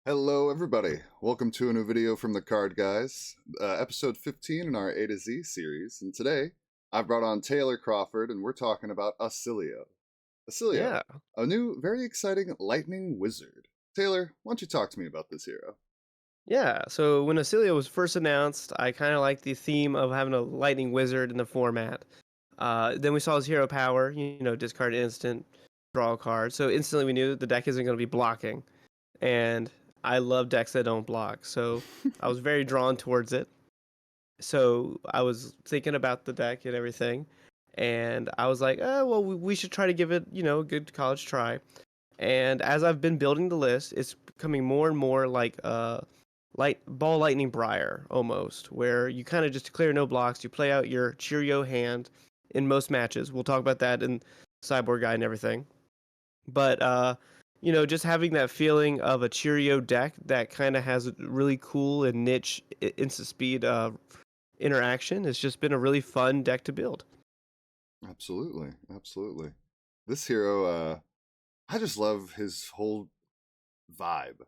Hello, everybody. Welcome to a new video from TheCardGuyz, episode 15 in our A to Z series. And today, I brought on Taylor Crawford, and we're talking about Oscilio. Oscilio, Yeah, a new, very exciting lightning wizard. Taylor, why don't you talk to me about this hero? yeah. So when Oscilio was first announced, I kind of liked the theme of having a lightning wizard in the format. Then we saw his hero power, discard instant, draw a card. So instantly we knew the deck isn't going to be blocking. And I love decks that don't block. So I was very drawn towards it. So I was thinking about the deck and everything. And I was like, oh, well, we should try to give it, a good college try. And as I've been building the list, it's becoming more and more like lightning briar almost, where you kind of just declare no blocks. You play out your Cheerio hand in most matches. We'll talk about that in sideboard guide and everything. But just having that feeling of a Cheerio deck that kind of has a really cool and niche instant speed interaction has just been a really fun deck to build. Absolutely, absolutely. This hero, I just love his whole vibe.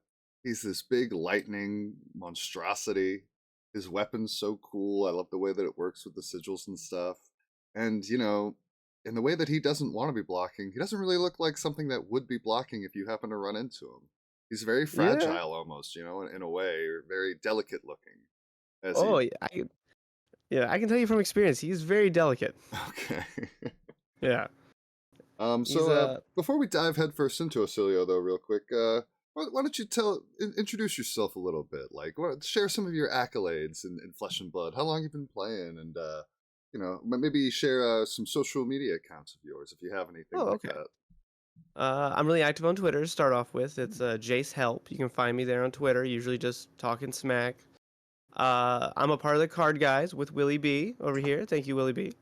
He's this big lightning monstrosity. His weapon's so cool. I love the way that it works with the sigils and stuff. And, in the way that he doesn't want to be blocking, he doesn't really look like something that would be blocking if you happen to run into him. He's very Yeah. fragile almost, in a way, or very delicate looking. As Oh, he yeah, I can tell you from experience, he's very delicate. Okay. Yeah. He's So before we dive headfirst into Oscilio, though, real quick, why don't you introduce yourself a little bit? Like, share some of your accolades in Flesh and Blood. How long you've been playing, and maybe share some social media accounts of yours if you have anything Oh, like okay. that. I'm really active on Twitter to start off with. It's Jace Help. You can find me there on Twitter, usually just talking smack. I'm a part of the Card Guys with Willie B over here. Thank you, Willie B.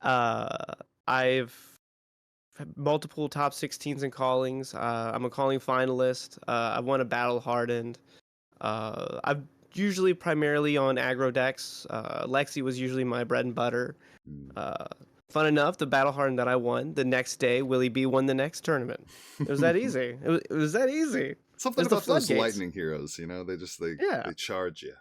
I've had multiple top 16s and callings. I'm a calling finalist. I've won a Battle Hardened. I've usually primarily on aggro decks. Lexi was usually my bread and butter. Mm. Uh, Fun enough, the Battle Hardened that I won, the next day, Willie B won the next tournament. It was that easy. It was that easy. Something It's the about those floodgates. lightning heroes, Yeah. they charge you.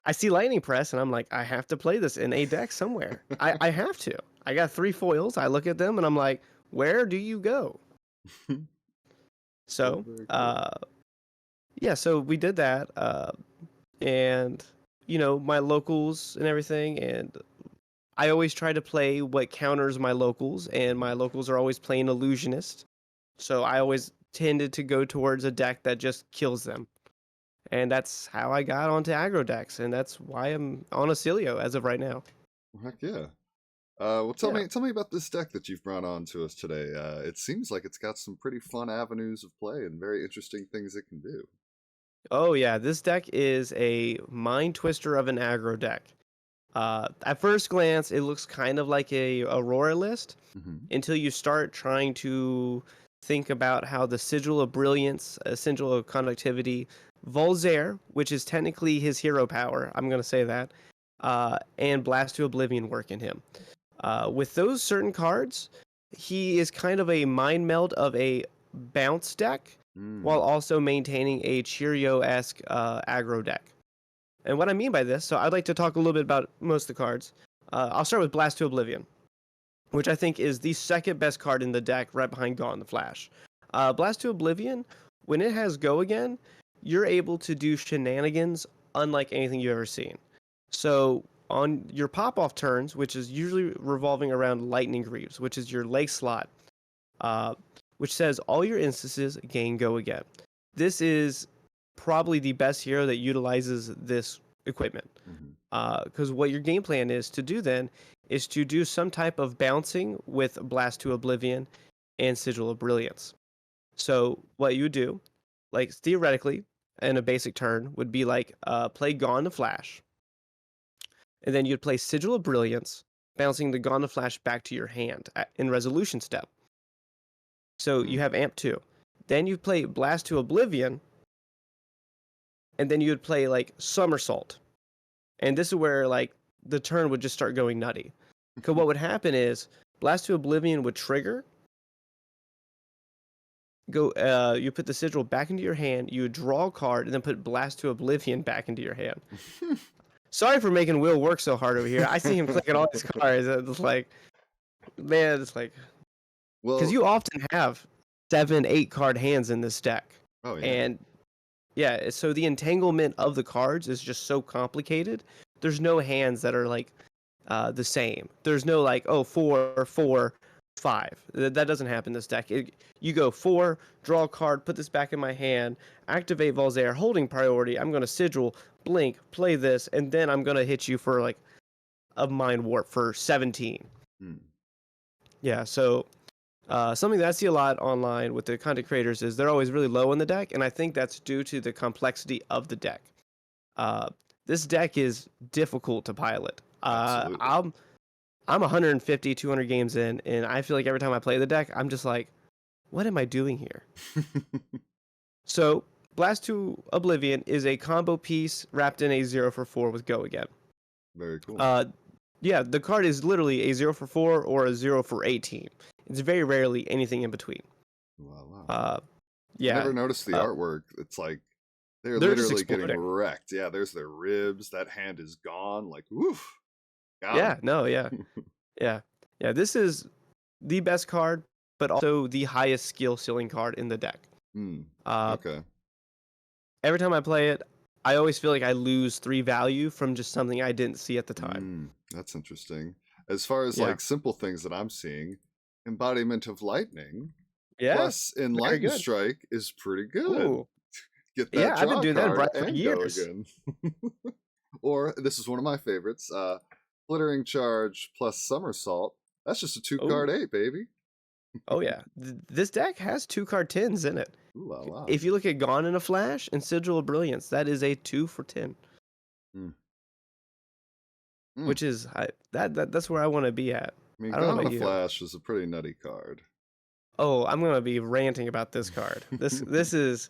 I see Lightning Press, and I'm like, I have to play this in a deck somewhere. I have to. I got 3 foils. I look at them, and I'm like, where do you go? Very, So, very cool. yeah, so we did that, and, my locals and everything, and I always try to play what counters my locals, and my locals are always playing Illusionist. So I always tended to go towards a deck that just kills them. And that's how I got onto aggro decks, and that's why I'm on Oscilio as of right now. Heck yeah. Well, Yeah. tell me about this deck that you've brought on to us today. It seems like it's got some pretty fun avenues of play and very interesting things it can do. Oh yeah, this deck is a mind twister of an aggro deck. At first glance, it looks kind of like a Aurora list Mm-hmm. until you start trying to think about how the Sigil of Brilliance, Sigil of Conductivity, Volzair, which is technically his hero power, I'm going to say that, and Blast to Oblivion work in him. With those certain cards, he is kind of a mind meld of a bounce deck while also maintaining a Cheerio-esque aggro deck. And what I mean by this, so I'd like to talk a little bit about most of the cards. I'll start with Blast to Oblivion, which I think is the second best card in the deck, right behind Gone the Flash. Blast to Oblivion, when it has Go Again, you're able to do shenanigans unlike anything you've ever seen. So on your pop-off turns, which is usually revolving around Lightning Greaves, which is your lake slot, which says all your instances gain Go Again. This is probably the best hero that utilizes this equipment. Because what your game plan is to do then is to do some type of bouncing with Blast to Oblivion and Sigil of Brilliance. So what you do, like theoretically, in a basic turn, would be like play Gone to Flash, and then you'd play Sigil of Brilliance, bouncing the Gone to Flash back to your hand in Resolution step. So you have Amp 2. Then you play Blast to Oblivion, and then you would play like Somersault. And this is where like the turn would just start going nutty. Because what would happen is Blast to Oblivion would trigger, you put the sigil back into your hand, you draw a card, and then put Blast to Oblivion back into your hand. Sorry for making Will work so hard over here. I see him clicking all his cards. It's like, man, it's like, because Well, you often have 7, 8 card hands in this deck. oh yeah. And yeah, so the entanglement of the cards is just so complicated. There's no hands that are like the same. There's no like, oh, 4, 4, 5. That doesn't happen in this deck. You go 4, draw a card, put this back in my hand, activate Volzair, holding priority. I'm going to sigil, blink, play this, and then I'm going to hit you for like a Mind Warp for 17. Yeah, so something that I see a lot online with the content creators is they're always really low in the deck, and I think that's due to the complexity of the deck. This deck is difficult to pilot. I'm 150, 200 games in, and I feel like every time I play the deck, I'm just like, what am I doing here? So, Blast to Oblivion is a combo piece wrapped in a 0 for 4 with Go Again. Very cool. Yeah, the card is literally a 0 for 4 or a 0 for 18. It's very rarely anything in between. Wow. Yeah. I never noticed the artwork. It's like they're literally getting wrecked. Yeah, there's their ribs. That hand is gone. Like, woof. Yeah, no, yeah. Yeah. This is the best card, but also the highest skill ceiling card in the deck. Okay. Every time I play it, I always feel like I lose 3 value from just something I didn't see at the time. That's interesting. As far as like simple things that I'm seeing, Embodiment of Lightning plus Enlightened Strike is pretty good. Ooh. Get that I've been doing that card for and years. go again. Or this is one of my favorites, Flittering Charge plus Somersault. That's just a 2-card 8, baby. Oh yeah, this deck has 2-card 10s in it. Ooh, la, la. If you look at Gone in a Flash and Sigil of Brilliance, that is a 2 for 10. Which is that's where I want to be at. I mean, Gone in a Flash is a pretty nutty card. Oh, I'm gonna be ranting about this card. This is.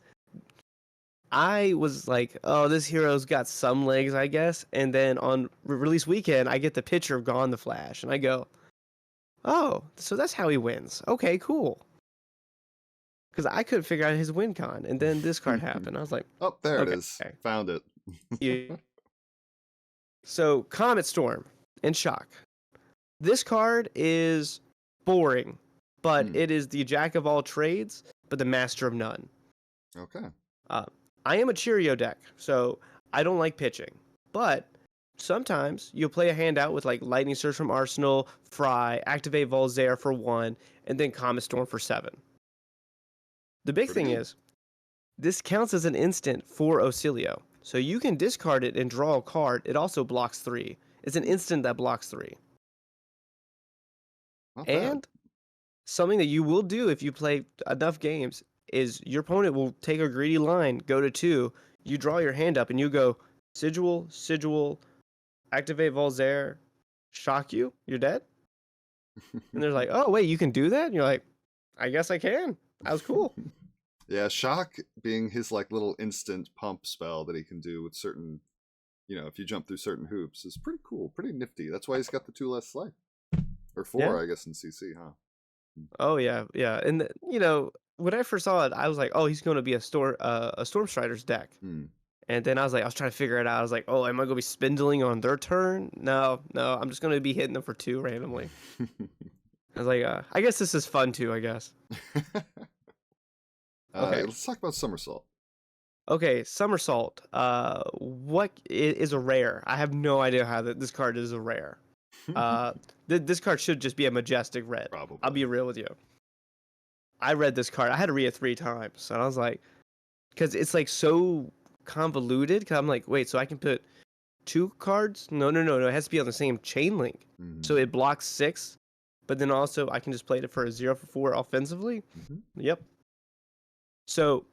I was like, oh, this hero's got some legs, I guess. And then on release weekend, I get the picture of Gone the Flash, and I go, oh, so that's how he wins. Okay, cool. Because I couldn't figure out his win con, and then this card happened. I was like, oh, there it is. Found it. So, Comet Storm and Shock. This card is boring, but it is the jack of all trades, but the master of none. Okay. I am a Cheerio deck, so I don't like pitching. But sometimes you'll play a hand out with like Lightning Surge from Arsenal, Fry, activate Volzair for 1, and then Comet Storm for 7. The big thing is, this counts as an instant for Oscilio. So you can discard it and draw a card. It also blocks 3. It's an instant that blocks 3. And something that you will do if you play enough games is your opponent will take a greedy line, go to 2, you draw your hand up, and you go Sigil, activate Volzair, shock you, you're dead. And they're like, oh, wait, you can do that? And you're like, I guess I can. That was cool. Yeah, Shock being his like little instant pump spell that he can do with certain, if you jump through certain hoops is pretty cool, pretty nifty. That's why he's got the 2 less life. Or 4, I guess, in CC, huh? Oh, yeah. And, when I first saw it, I was like, oh, he's going to be a Storm Strider's deck. And then I was trying to figure it out. I was like, oh, am I going to be spindling on their turn? No, I'm just going to be hitting them for 2 randomly. I was like, I guess this is fun too, I guess. Okay, let's talk about Somersault. Okay, Somersault. What is a rare? I have no idea how this card is a rare. This card should just be a majestic red. Probably. I'll be real with you. I read this card. I had to read it 3 times, and I was like, because it's like so convoluted. Because I'm like, wait, so I can put 2 cards? No. It has to be on the same chain link. So it blocks 6, but then also I can just play it for a 0 for 4 offensively. Yep. So,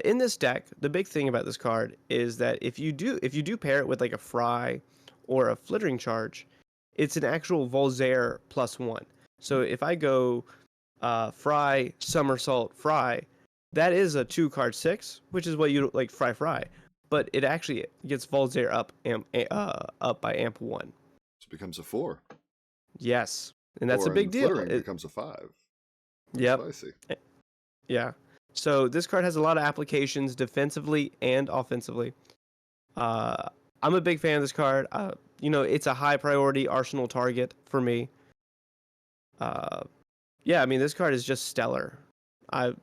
in this deck, the big thing about this card is that if you do pair it with like a Fry or a Flittering Charge, it's an actual Volzair +1. So if I go Fry, Somersault, Fry, that is a 2-card 6, which is what you like Fry. But it actually gets Volzair up by amp 1. So it becomes a 4. Yes, and that's a big deal. It becomes a 5. Yep. Spicy. Yeah. So this card has a lot of applications defensively and offensively. Uh, I'm a big fan of this card. It's a high priority arsenal target for me. Uh, yeah, I mean this card is just stellar. I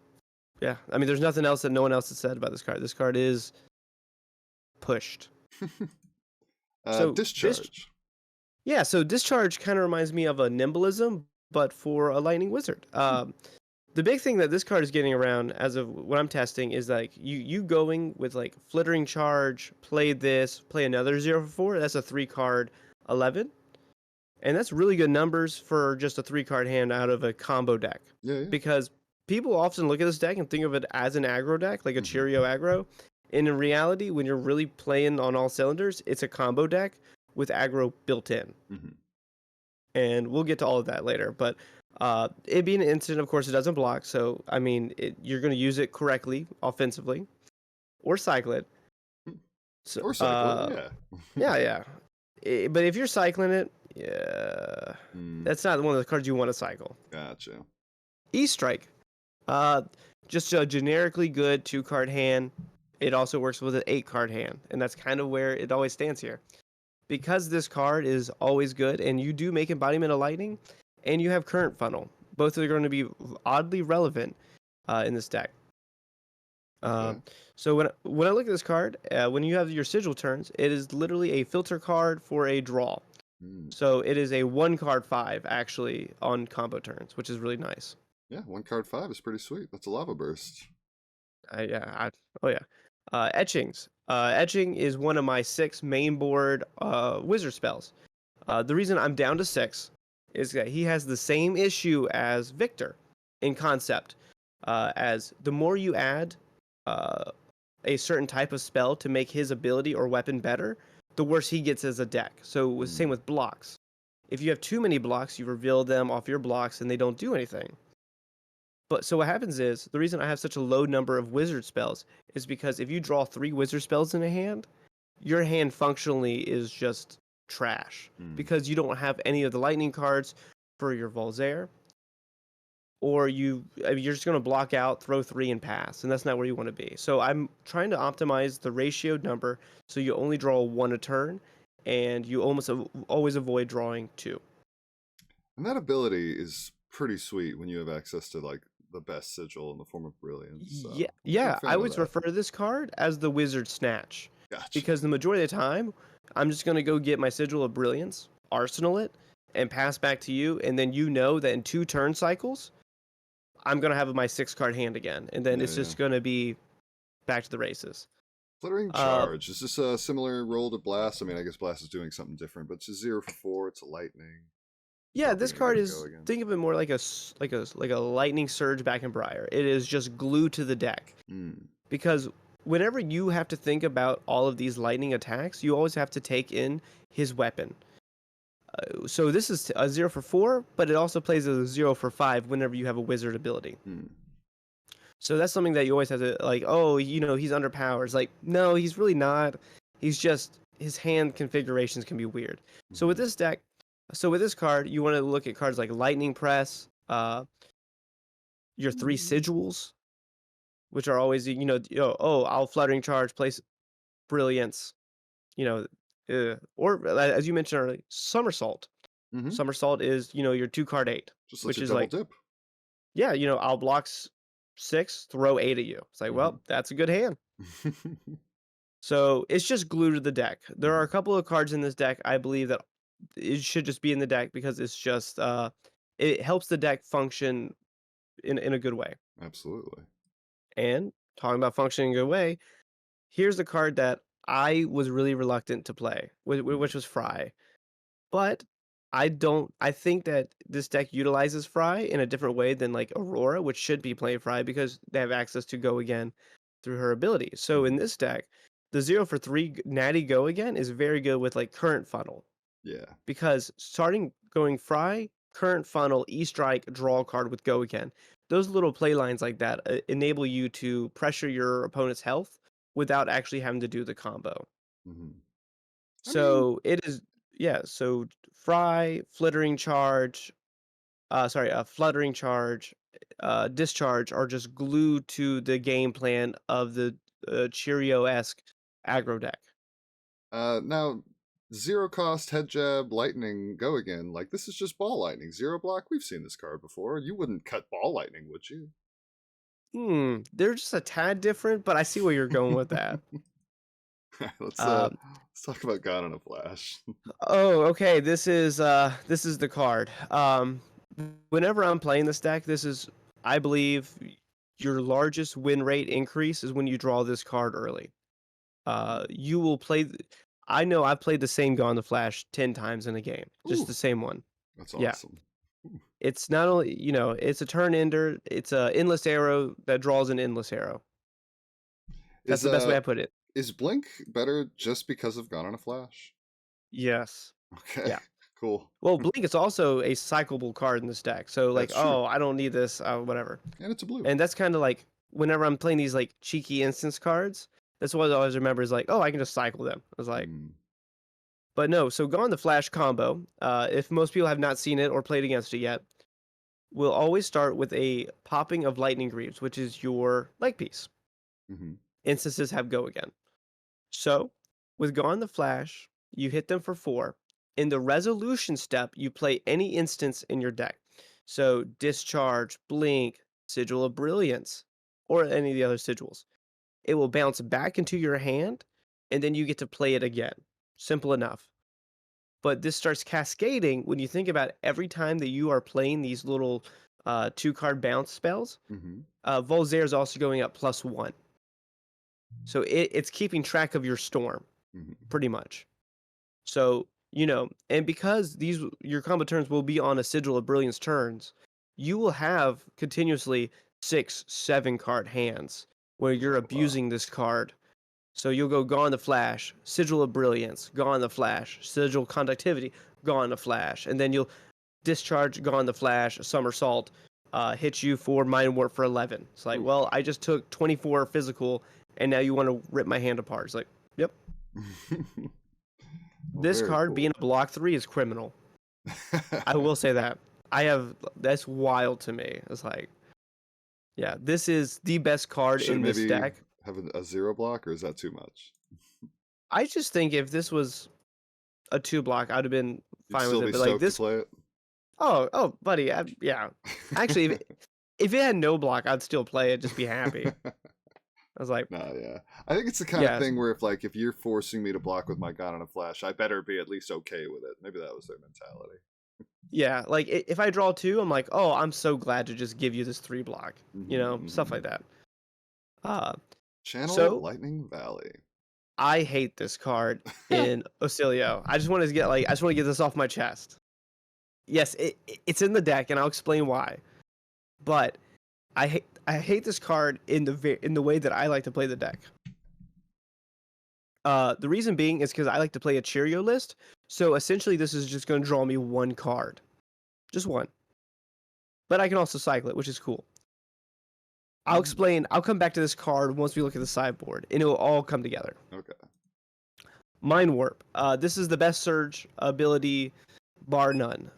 Yeah, I mean there's nothing else that no one else has said about this card. This card is pushed. So this Discharge. Yeah, so discharge kind of reminds me of a nimblism, but for a lightning wizard. The big thing that this card is getting around as of what I'm testing is like you going with like flittering charge, play this, play another 0 for 4. That's a 3 card 11, and that's really good numbers for just a 3 card hand out of a combo deck. Yeah, yeah. Because people often look at this deck and think of it as an aggro deck, like a Cheerio aggro. And in reality, when you're really playing on all cylinders, it's a combo deck with aggro built in. Mm-hmm. And we'll get to all of that later. But it being an instant, of course, it doesn't block. So, I mean, you're going to use it correctly offensively or cycle it. So, Or cycle it, yeah. yeah. But if you're cycling it, yeah, that's not one of the cards you want to cycle. Gotcha. E-Strike. Just a generically good 2 card hand. It also works with an 8 card hand. And that's kind of where it always stands here. Because this card is always good, and you do make Embodiment of Lightning, and you have Current Funnel. Both are going to be oddly relevant in this deck. Okay. So when I look at this card, when you have your sigil turns, it is literally a filter card for a draw. So it is a 1 card 5 actually on combo turns, which is really nice. Yeah, 1 card 5 is pretty sweet. That's a lava burst. Etchings. Etching is one of my 6 mainboard wizard spells. The reason I'm down to 6 is that he has the same issue as Victor in concept. As the more you add a certain type of spell to make his ability or weapon better, the worse he gets as a deck. So same with blocks. If you have too many blocks, you reveal them off your blocks and they don't do anything. But so what happens is, the reason I have such a low number of wizard spells is because if you draw 3 wizard spells in a hand, your hand functionally is just trash. Because you don't have any of the lightning cards for your Volzair, or you're just going to block out, throw 3 and pass, and that's not where you want to be. So I'm trying to optimize the ratioed number so you only draw 1 a turn, and you almost always avoid drawing 2. And that ability is pretty sweet when you have access to like the best sigil in the form of brilliance. So Yeah. I always refer to this card as the Wizard Snatch. Gotcha. Because the majority of the time, I'm just going to go get my Sigil of Brilliance, arsenal it, and pass back to you, and then you know that in 2 turn cycles, I'm going to have my 6-card hand again, and then it's just going to be back to the races. Flittering Charge. Is this a similar role to Blast? I mean, I guess Blast is doing something different, but it's a 0 for 4. It's a lightning. Yeah, this card is, think of it more like a lightning surge back in Briar. It is just glued to the deck. Because whenever you have to think about all of these lightning attacks, you always have to take in his weapon. So this is a 0 for 4, but it also plays as a 0 for 5 whenever you have a wizard ability. So that's something that you always have to, like, oh, he's underpowered. It's like, no, he's really not. He's just, his hand configurations can be weird. So with this deck, with this card, you want to look at cards like Lightning Press, your 3 sigils, which are always, I'll Fluttering Charge, place Brilliance, or as you mentioned earlier, Somersault. Somersault is, your 2-card 8, which is like, dip. Yeah, I'll block 6, throw 8 at you. It's like, well, that's a good hand. So it's just glued to the deck. There are a couple of cards in this deck I believe that it should just be in the deck because it's just it helps the deck function in a good way. Absolutely. And talking about functioning in a good way, here's the card that I was really reluctant to play, which was Fry. But I think that this deck utilizes Fry in a different way than like Aurora, which should be playing Fry because they have access to Go Again through her ability. So in this deck, the 0 for 3 Natty Go Again is very good with like Current Funnel. Yeah. Because going Fry, Current Funnel, E-Strike, draw a card with Go Again. Those little play lines like that enable you to pressure your opponent's health without actually having to do the combo. So it is, so Fry, Fluttering Charge, Fluttering Charge, Discharge are just glued to the game plan of the Cheerio-esque aggro deck. Now, zero cost, head jab, lightning, go again. Like, this is just ball lightning. Zero block, we've seen this card before. You wouldn't cut ball lightning, would you? They're just a tad different, but I see where you're going with that. let's Um, talk about God in a Flash. oh, okay. This is the card. Whenever I'm playing this deck, this is, I believe, your largest win rate increase is when you draw this card early. You will play. I know I've played the same Gone the Flash 10 times in a game, just Ooh, the same one. that's Yeah. awesome. It's not only, it's a turn ender, it's a endless arrow that draws an endless arrow. That's the best way I put it. Is Blink better just because of Gone in a Flash? Yes. Okay. Yeah. Cool. Well, Blink is also a cyclable card in this deck. So like, That's true. oh, I don't need this, whatever. And it's a blue. And that's kind of like whenever I'm playing these like cheeky instance cards, that's what I always remember is like, oh, I can just cycle them. I was like, but no. So Gone the Flash combo, if most people have not seen it or played against it yet, will always start with a popping of Lightning Greaves, which is your leg piece. Instances have go again. So with Gone the Flash, you hit them for 4. In the resolution step, you play any instance in your deck. So Discharge, Blink, Sigil of Brilliance, or any of the other sigils. It will bounce back into your hand, and then you get to play it again. Simple enough. But this starts cascading when you think about every time that you are playing these little 2-card bounce spells. Volzair is also going up +1. So it's keeping track of your storm, pretty much. So, and because your combo turns will be on a Sigil of Brilliance turns, you will have continuously 6, 7-card hands where you're abusing this card. So you'll go Gone the Flash, Sigil of Brilliance, Gone the Flash, Sigil Conductivity, Gone the Flash, and then you'll Discharge, Gone the Flash, Somersault, hit you for Mind Warp for 11. It's like, well, I just took 24 physical, and now you want to rip my hand apart. It's like, yep. This card being a block 3 is criminal. I will say that. That's wild to me. It's like, yeah, this is the best card in this deck. Have a 0 block, or is that too much? I just think if this was a 2 block, I'd have been fine with it. But like this, to play it? Oh, buddy, yeah. Actually, if it had no block, I'd still play it. Just be happy. I was like, nah, yeah. I think it's the kind of thing where if you're forcing me to block with my Gone in a Flash, I better be at least okay with it. Maybe that was their mentality. Yeah, like if I draw 2, I'm like, oh, I'm so glad to just give you this 3 block. Stuff like that. Channel Lightning Valley. I hate this card in Oscilio. I just want to get this off my chest. Yes, it's in the deck, and I'll explain why. But I hate this card in the way that I like to play the deck. The reason being is because I like to play a Cheerio list. So essentially, this is just going to draw me 1 card, just 1. But I can also cycle it, which is cool. I'll explain. I'll come back to this card once we look at the sideboard, and it will all come together. Okay. Mind Warp. This is the best surge ability, bar none.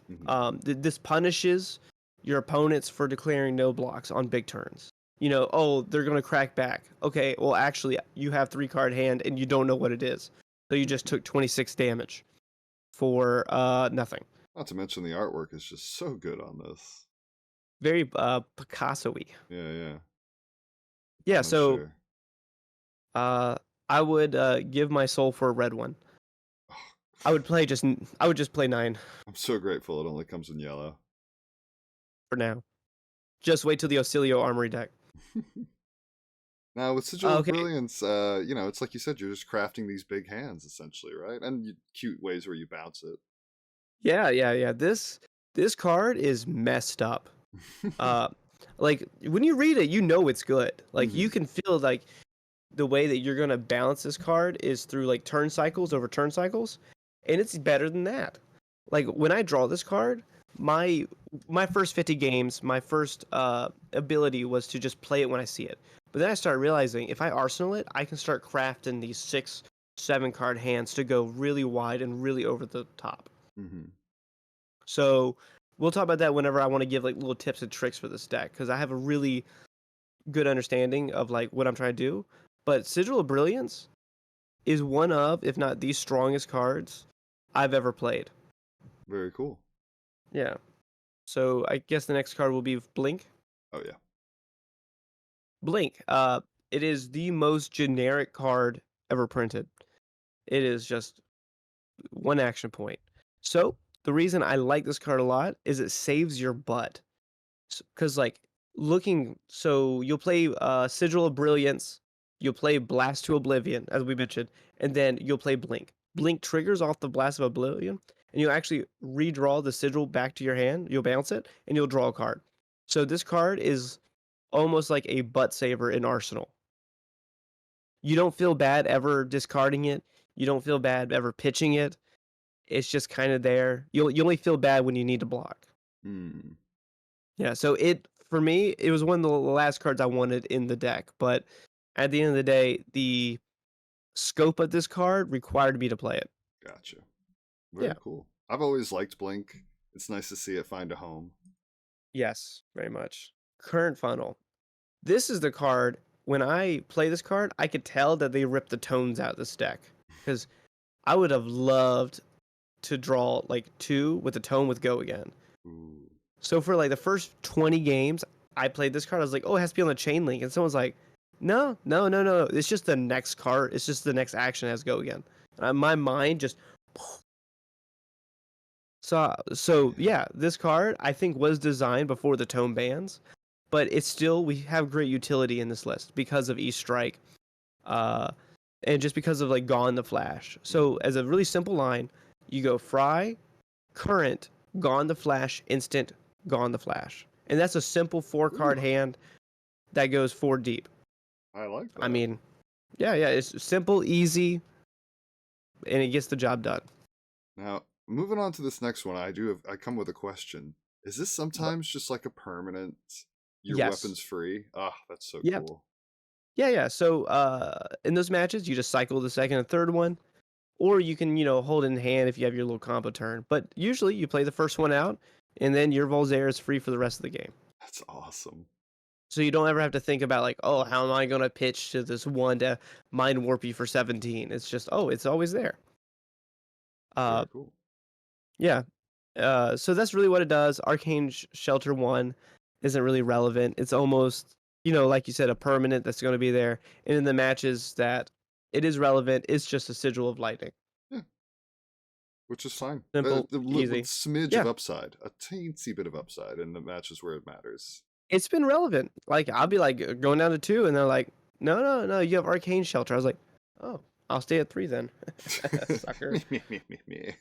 This punishes your opponents for declaring no blocks on big turns. They're going to crack back. Okay, well, actually, you have 3-card hand, and you don't know what it is. So you just took 26 damage for nothing. Not to mention the artwork is just so good on this. Very Picasso-y. Yeah. Yeah, so I would give my soul for a red one. I would just play 9. I'm so grateful it only comes in yellow. For now. Just wait till the Oscilio Armory deck. Now with Sigil of Brilliance, it's like you said, you're just crafting these big hands essentially, right? And cute ways where you bounce it. Yeah. This card is messed up. Like when you read it, it's good. Like you can feel like the way that you're gonna balance this card is through like turn cycles over turn cycles, and it's better than that. Like when I draw this card, my first 50 games, my first ability was to just play it when I see it. But then I started realizing if I arsenal it, I can start crafting these 6, 7-card hands to go really wide and really over the top. So we'll talk about that whenever I want to give like little tips and tricks for this deck because I have a really good understanding of like what I'm trying to do. But Sigil of Brilliance is one of, if not the strongest cards I've ever played. Very cool. Yeah. So I guess the next card will be Blink. Oh yeah. Blink. It is the most generic card ever printed. It is just one action point. So the reason I like this card a lot is it saves your butt. Because like so you'll play Sigil of Brilliance, you'll play Blast to Oblivion, as we mentioned, and then you'll play Blink. Blink triggers off the Blast of Oblivion, and you'll actually redraw the Sigil back to your hand. You'll bounce it, and you'll draw a card. So this card is almost like a butt saver in Arsenal. You don't feel bad ever discarding it. You don't feel bad ever pitching it. It's just kind of there. You only feel bad when you need to block. Hmm. Yeah, so for me, it was one of the last cards I wanted in the deck, but at the end of the day, the scope of this card required me to play it. Gotcha. Yeah. Very cool. I've always liked Blink. It's nice to see it find a home. Yes, very much. Current funnel. This is the card. When I play this card, I could tell that they ripped the tones out of this deck because I would have loved to draw like 2 with a tone with Go again. Ooh. So for like the first 20 games, I played this card. I was like, oh, it has to be on the chain link. And someone's like, no. It's just the next card. It's just the next action has Go again. And my mind just. So yeah, this card I think was designed before the tone bans, but it's still, we have great utility in this list because of E-Strike, and just because of like Gone the Flash. So as a really simple line, you go Fry, Current, Gone the Flash, Instant, Gone the Flash. And that's a simple 4-card hand that goes 4 deep. I like that. I mean, yeah, it's simple, easy, and it gets the job done. Now, moving on to this next one, I come with a question. Is this sometimes just like a permanent Yes. weapons free? Ah, that's so Yep. cool. Yeah. So in those matches, you just cycle the second and third one, or you can, hold it in hand if you have your little combo turn. But usually you play the first one out, and then your Volzair is free for the rest of the game. That's awesome. So you don't ever have to think about like, oh, how am I going to pitch to this one to mind warp you for 17? It's just, oh, it's always there. Very cool. Yeah. So that's really what it does. Arcane Shelter 1 isn't really relevant. It's almost, like you said, a permanent that's going to be there. And in the matches that it is relevant, it's just a Sigil of Lightning. Yeah. Which is fine. Simple, easy. Smidge of upside. A teensy bit of upside in the matches where it matters. It's been relevant. Like, I'll be like going down to 2, and they're like, no, you have Arcane Shelter. I was like, oh, I'll stay at 3 then. Sucker. me.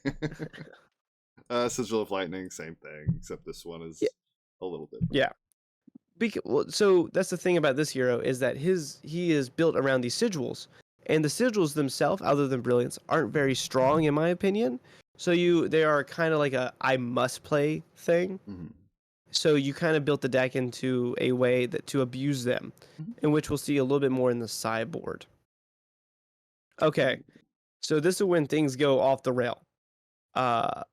Sigil of Lightning, same thing, except this one is a little different. Yeah. So that's the thing about this hero is that he is built around these sigils, and the sigils themselves, other than Brilliance, aren't very strong in my opinion. So they are kind of like a I must play thing. Mm-hmm. So you kind of built the deck into a way that to abuse them, in which we'll see a little bit more in the sideboard. Okay, so this is when things go off the rail. For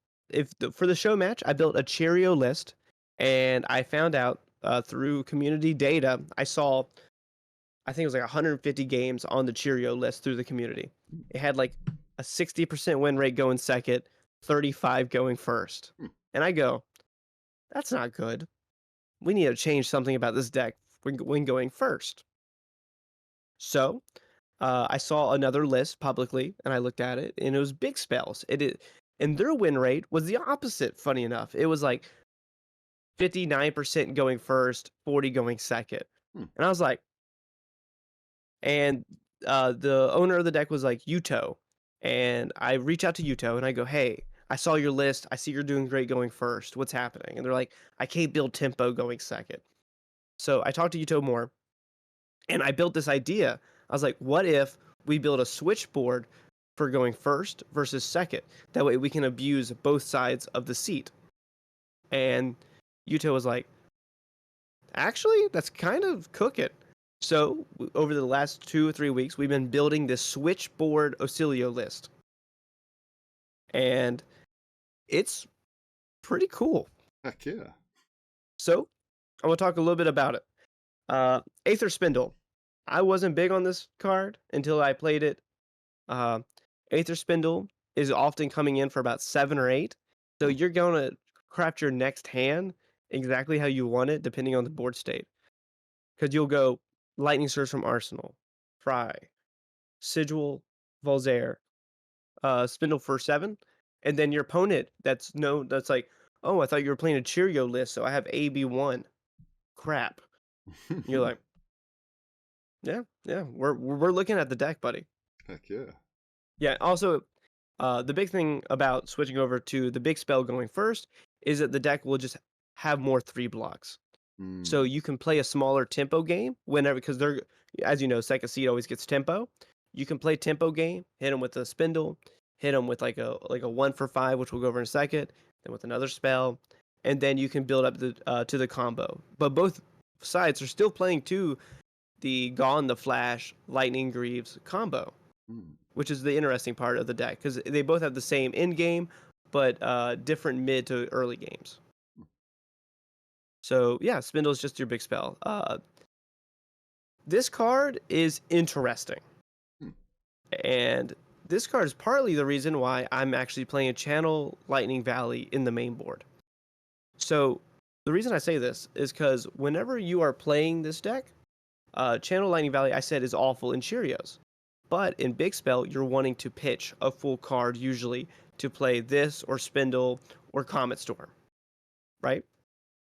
the show match, I built a Cheerio list, and I found out through community data, I think it was like 150 games on the Cheerio list through the community. It had like a 60% win rate going second, 35 going first. And I go, that's not good. We need to change something about this deck when going first. So I saw another list publicly, and I looked at it, and it was big spells. And their win rate was the opposite, funny enough. It was like 59% going first, 40 going second. And I was like, and the owner of the deck was like, Yuto. And I reach out to Yuto, and I go, hey, I saw your list. I see you're doing great going first. What's happening? And they're like, I can't build tempo going second. So I talked to Yuto more, and I built this idea. I was like, what if we build a switchboard for going first versus second? That way we can abuse both sides of the seat. And Yuto was like, actually, that's kind of cooking. So over the last 2 or 3 weeks, we've been building this switchboard Oscilio list. And it's pretty cool. Heck yeah. So I want to talk a little bit about it. Aether Spindle. I wasn't big on this card until I played it. Uh, Aether Spindle is often coming in for about 7 or 8. So Oh. you're going to craft your next hand exactly how you want it, depending on the board state. Because you'll go Lightning Surge from Arsenal, Fry, Sigil, Volzair, Spindle for 7. And then your opponent that's like, oh, I thought you were playing a Cheerio list, so I have AB1. Crap. You're like, yeah, yeah, we're looking at the deck, buddy. Heck yeah. Yeah. Also, the big thing about switching over to the big spell going first is that the deck will just have more 3 blocks. So Mm. you can play a smaller tempo game whenever, because they're, as you know, second seed always gets tempo. You can play tempo game, hit them with a spindle, hit them with like a 1 for 5, which we'll go over in a second, then with another spell, and then you can build up to the combo. But both sides are still playing to the Gone the Flash Lightning Greaves combo, Mm. which is the interesting part of the deck because they both have the same end game, but different mid to early games. So yeah, Spindle is just your big spell. This card is interesting, Hmm. and this card is partly the reason why I'm actually playing a Channel Lightning Valley in the main board. So the reason I say this is because whenever you are playing this deck, Channel Lightning Valley, I said, is awful in Cheerios. But in Big Spell, you're wanting to pitch a full card usually to play this or Spindle or Comet Storm, right?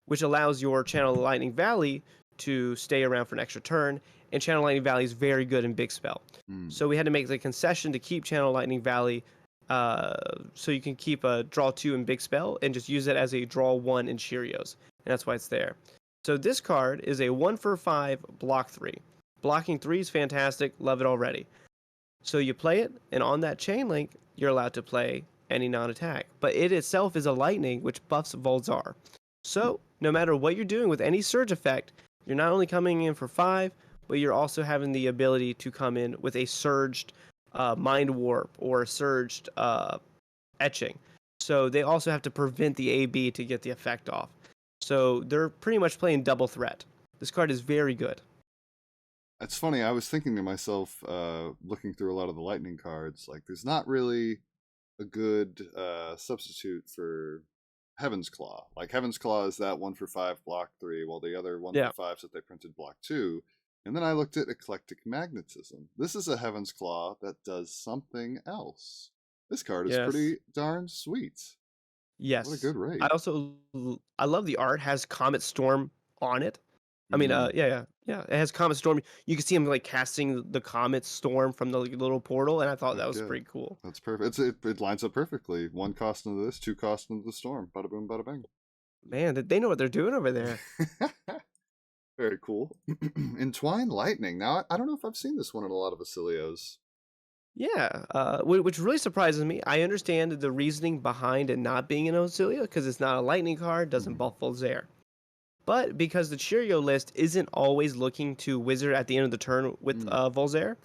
Which allows your Channel Lightning Valley to stay around for an extra turn. And Channel Lightning Valley is very good in Big Spell. Mm. So we had to make the concession to keep Channel Lightning Valley so you can keep a draw 2 in Big Spell and just use it as a draw 1 in Cheerios. And that's why it's there. So this card is a 1 for 5 block 3. Blocking 3 is fantastic. Love it already. So you play it, and on that chain link, you're allowed to play any non-attack. But it itself is a lightning, which buffs Volzair. So no matter what you're doing with any surge effect, you're not only coming in for 5, but you're also having the ability to come in with a surged Mind Warp or a surged Etching. So they also have to prevent the AB to get the effect off. So they're pretty much playing double threat. This card is very good. It's funny, I was thinking to myself, looking through a lot of the lightning cards, like there's not really a good substitute for Heaven's Claw. Like Heaven's Claw is that 1 for 5 block 3, while the other 1 Yeah. for 5s that they printed block 2. And then I looked at Eclectic Magnetism. This is a Heaven's Claw that does something else. This card is Yes. pretty darn sweet. Yes. What a good raid. I love the art has Comet Storm on it. I mean, yeah. It has Comet Storm. You can see him like casting the Comet Storm from the little portal, and I thought that was pretty cool. That's perfect. It lines up perfectly. 1 cost into this, 2 cost into the storm. Bada boom, bada bang. Man, they know what they're doing over there. Very cool. Entwine Lightning. Now, I don't know if I've seen this one in a lot of Oscilios. Yeah, which really surprises me. I understand the reasoning behind it not being an Oscilio because it's not a lightning card, doesn't buff Volzair. But because the Cheerio list isn't always looking to wizard at the end of the turn with Volzair,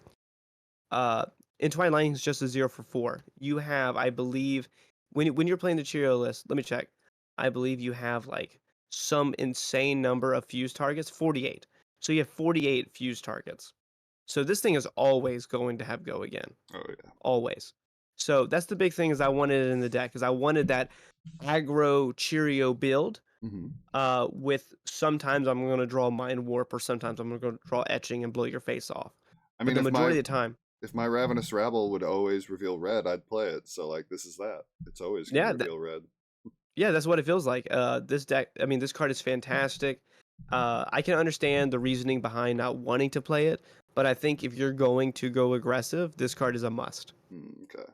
Entwine Lightning is just a 0 for 4. You have, I believe, when you're playing the Cheerio list, let me check. I believe you have like some insane number of fuse targets, 48. So you have 48 fuse targets. So this thing is always going to have go again. Oh, yeah. Always. So that's the big thing is I wanted it in the deck because I wanted that aggro Cheerio build. With sometimes I'm going to draw Mind Warp or sometimes I'm going to draw Etching and blow your face off. I mean, but the majority of the time, if my Ravenous Rabble would always reveal red, I'd play it. So like, this is that. It's always going to reveal red. Yeah, that's what it feels like. This deck, I mean, this card is fantastic. I can understand the reasoning behind not wanting to play it, but I think if you're going to go aggressive, this card is a must. Okay.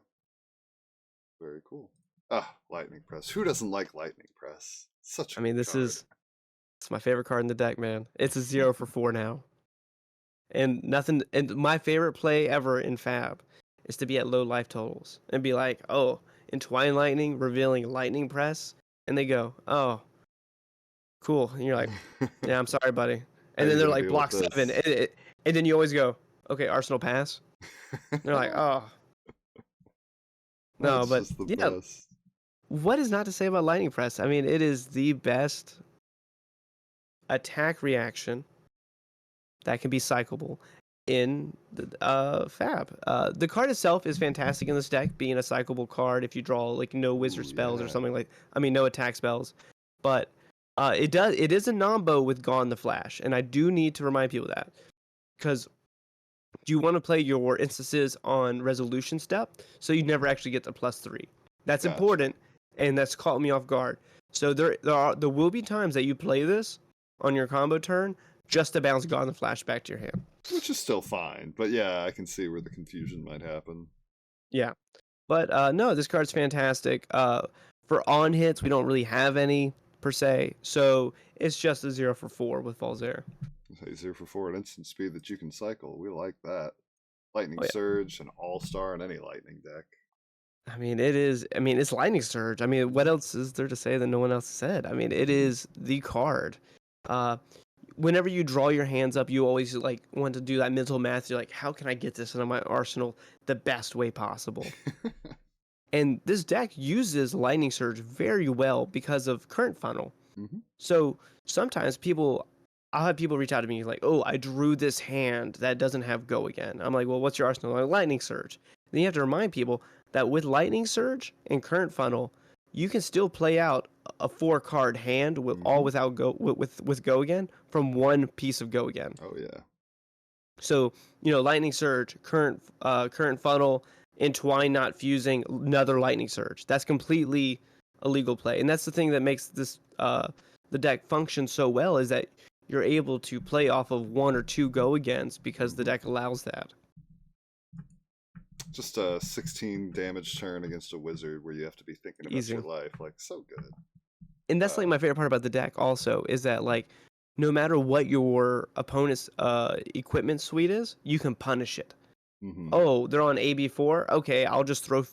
Very cool. Ah, Lightning Press. Who doesn't like Lightning Press? Such a it's my favorite card in the deck, man. It's a 0 for 4 now. And my favorite play ever in Fab is to be at low life totals and be like, oh, Entwine Lightning revealing Lightning Press, and they go, oh, cool. And you're like, yeah, I'm sorry, buddy. And then they're like block 7, and then you always go, okay, Arsenal pass. And they're like, oh. No, but yeah, what is not to say about Lightning Press? I mean, it is the best attack reaction that can be cyclable in Fab. The card itself is fantastic in this deck, being a cyclable card if you draw like no wizard spells or something like. I mean, no attack spells, but it is a nombo with Gone the Flash, and I do need to remind people that because you want to play your instances on resolution step, so you never actually get the +3. That's important, and that's caught me off guard. So there will be times that you play this on your combo turn just to bounce Gone the Flash back to your hand. Which is still fine, but yeah, I can see where the confusion might happen. Yeah, but no, this card's fantastic. For on hits, we don't really have any per se, so it's just a 0 for 4 with Volzair. 0 for 4 at instant speed that you can cycle. We like that. Lightning Surge, an all-star in any Lightning deck. I mean, it is. I mean, it's Lightning Surge. I mean, what else is there to say that no one else said? I mean, it is the card. Whenever you draw your hands up, you always like want to do that mental math. You're like, how can I get this into my arsenal the best way possible? And this deck uses Lightning Surge very well because of Current Funnel. Mm-hmm. So sometimes I'll have people reach out to me like, oh, I drew this hand that doesn't have Go again. I'm like, well, what's your arsenal? Like, Lightning Surge. Then you have to remind people that with Lightning Surge and Current Funnel, you can still play out a 4-card hand with all without Go with Go again from one piece of Go again. Oh yeah. So Lightning Surge, Current Funnel, Entwine not fusing, another Lightning Surge. That's completely a legal play, and that's the thing that makes this the deck function so well is that you're able to play off of 1 or 2 Go agains because the deck allows that. Just a 16 damage turn against a wizard where you have to be thinking about your life. Like, so good. And that's like my favorite part about the deck also is that like no matter what your opponent's equipment suite is, you can punish it. Mm-hmm. Oh, they're on AB4? Okay, I'll just throw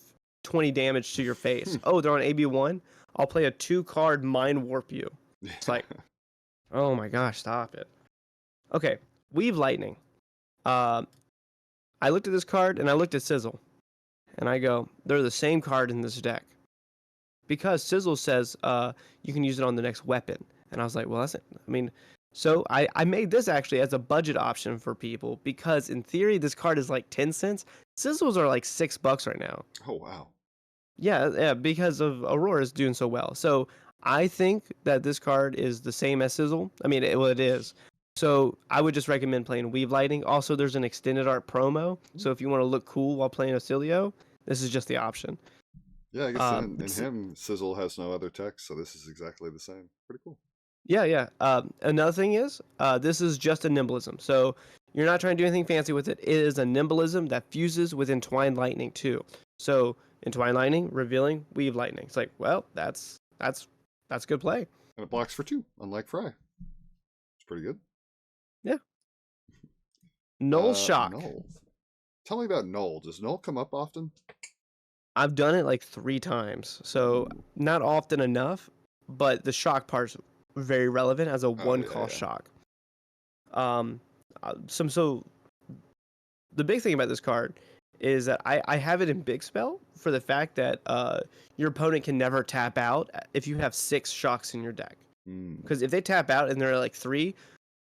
20 damage to your face. Oh, they're on AB1? I'll play a 2-card Mind Warp you. It's like, oh my gosh, stop it. Okay, Weave Lightning. I looked at this card and I looked at Sizzle. And I go, they're the same card in this deck. Because Sizzle says you can use it on the next weapon. And I was like, well, that's it. I mean, so I made this actually as a budget option for people because in theory, this card is like 10 cents. Sizzles are like $6 right now. Oh, wow. Yeah, because of Aurora's doing so well. So I think that this card is the same as Sizzle. I mean, it is. So I would just recommend playing Weave Lightning. Also, there's an extended art promo. So if you want to look cool while playing Oscilio, this is just the option. Yeah, I guess in him, Sizzle has no other text, so this is exactly the same. Pretty cool. Yeah. Another thing is, this is just a nimblism. So you're not trying to do anything fancy with it. It is a nimblism that fuses with Entwine Lightning too. So Entwine Lightning, revealing, Weave Lightning. It's like, well, that's good play. And it blocks for 2, unlike Fry. It's pretty good. Yeah. Null Shock. Null. Tell me about Null. Does Null come up often? I've done it like 3 times. So not often enough, but the shock part's very relevant as a 1-cost shock. So the big thing about this card is that I have it in Big Spell for the fact that your opponent can never tap out if you have 6 shocks in your deck. Because if they tap out and they're like 3,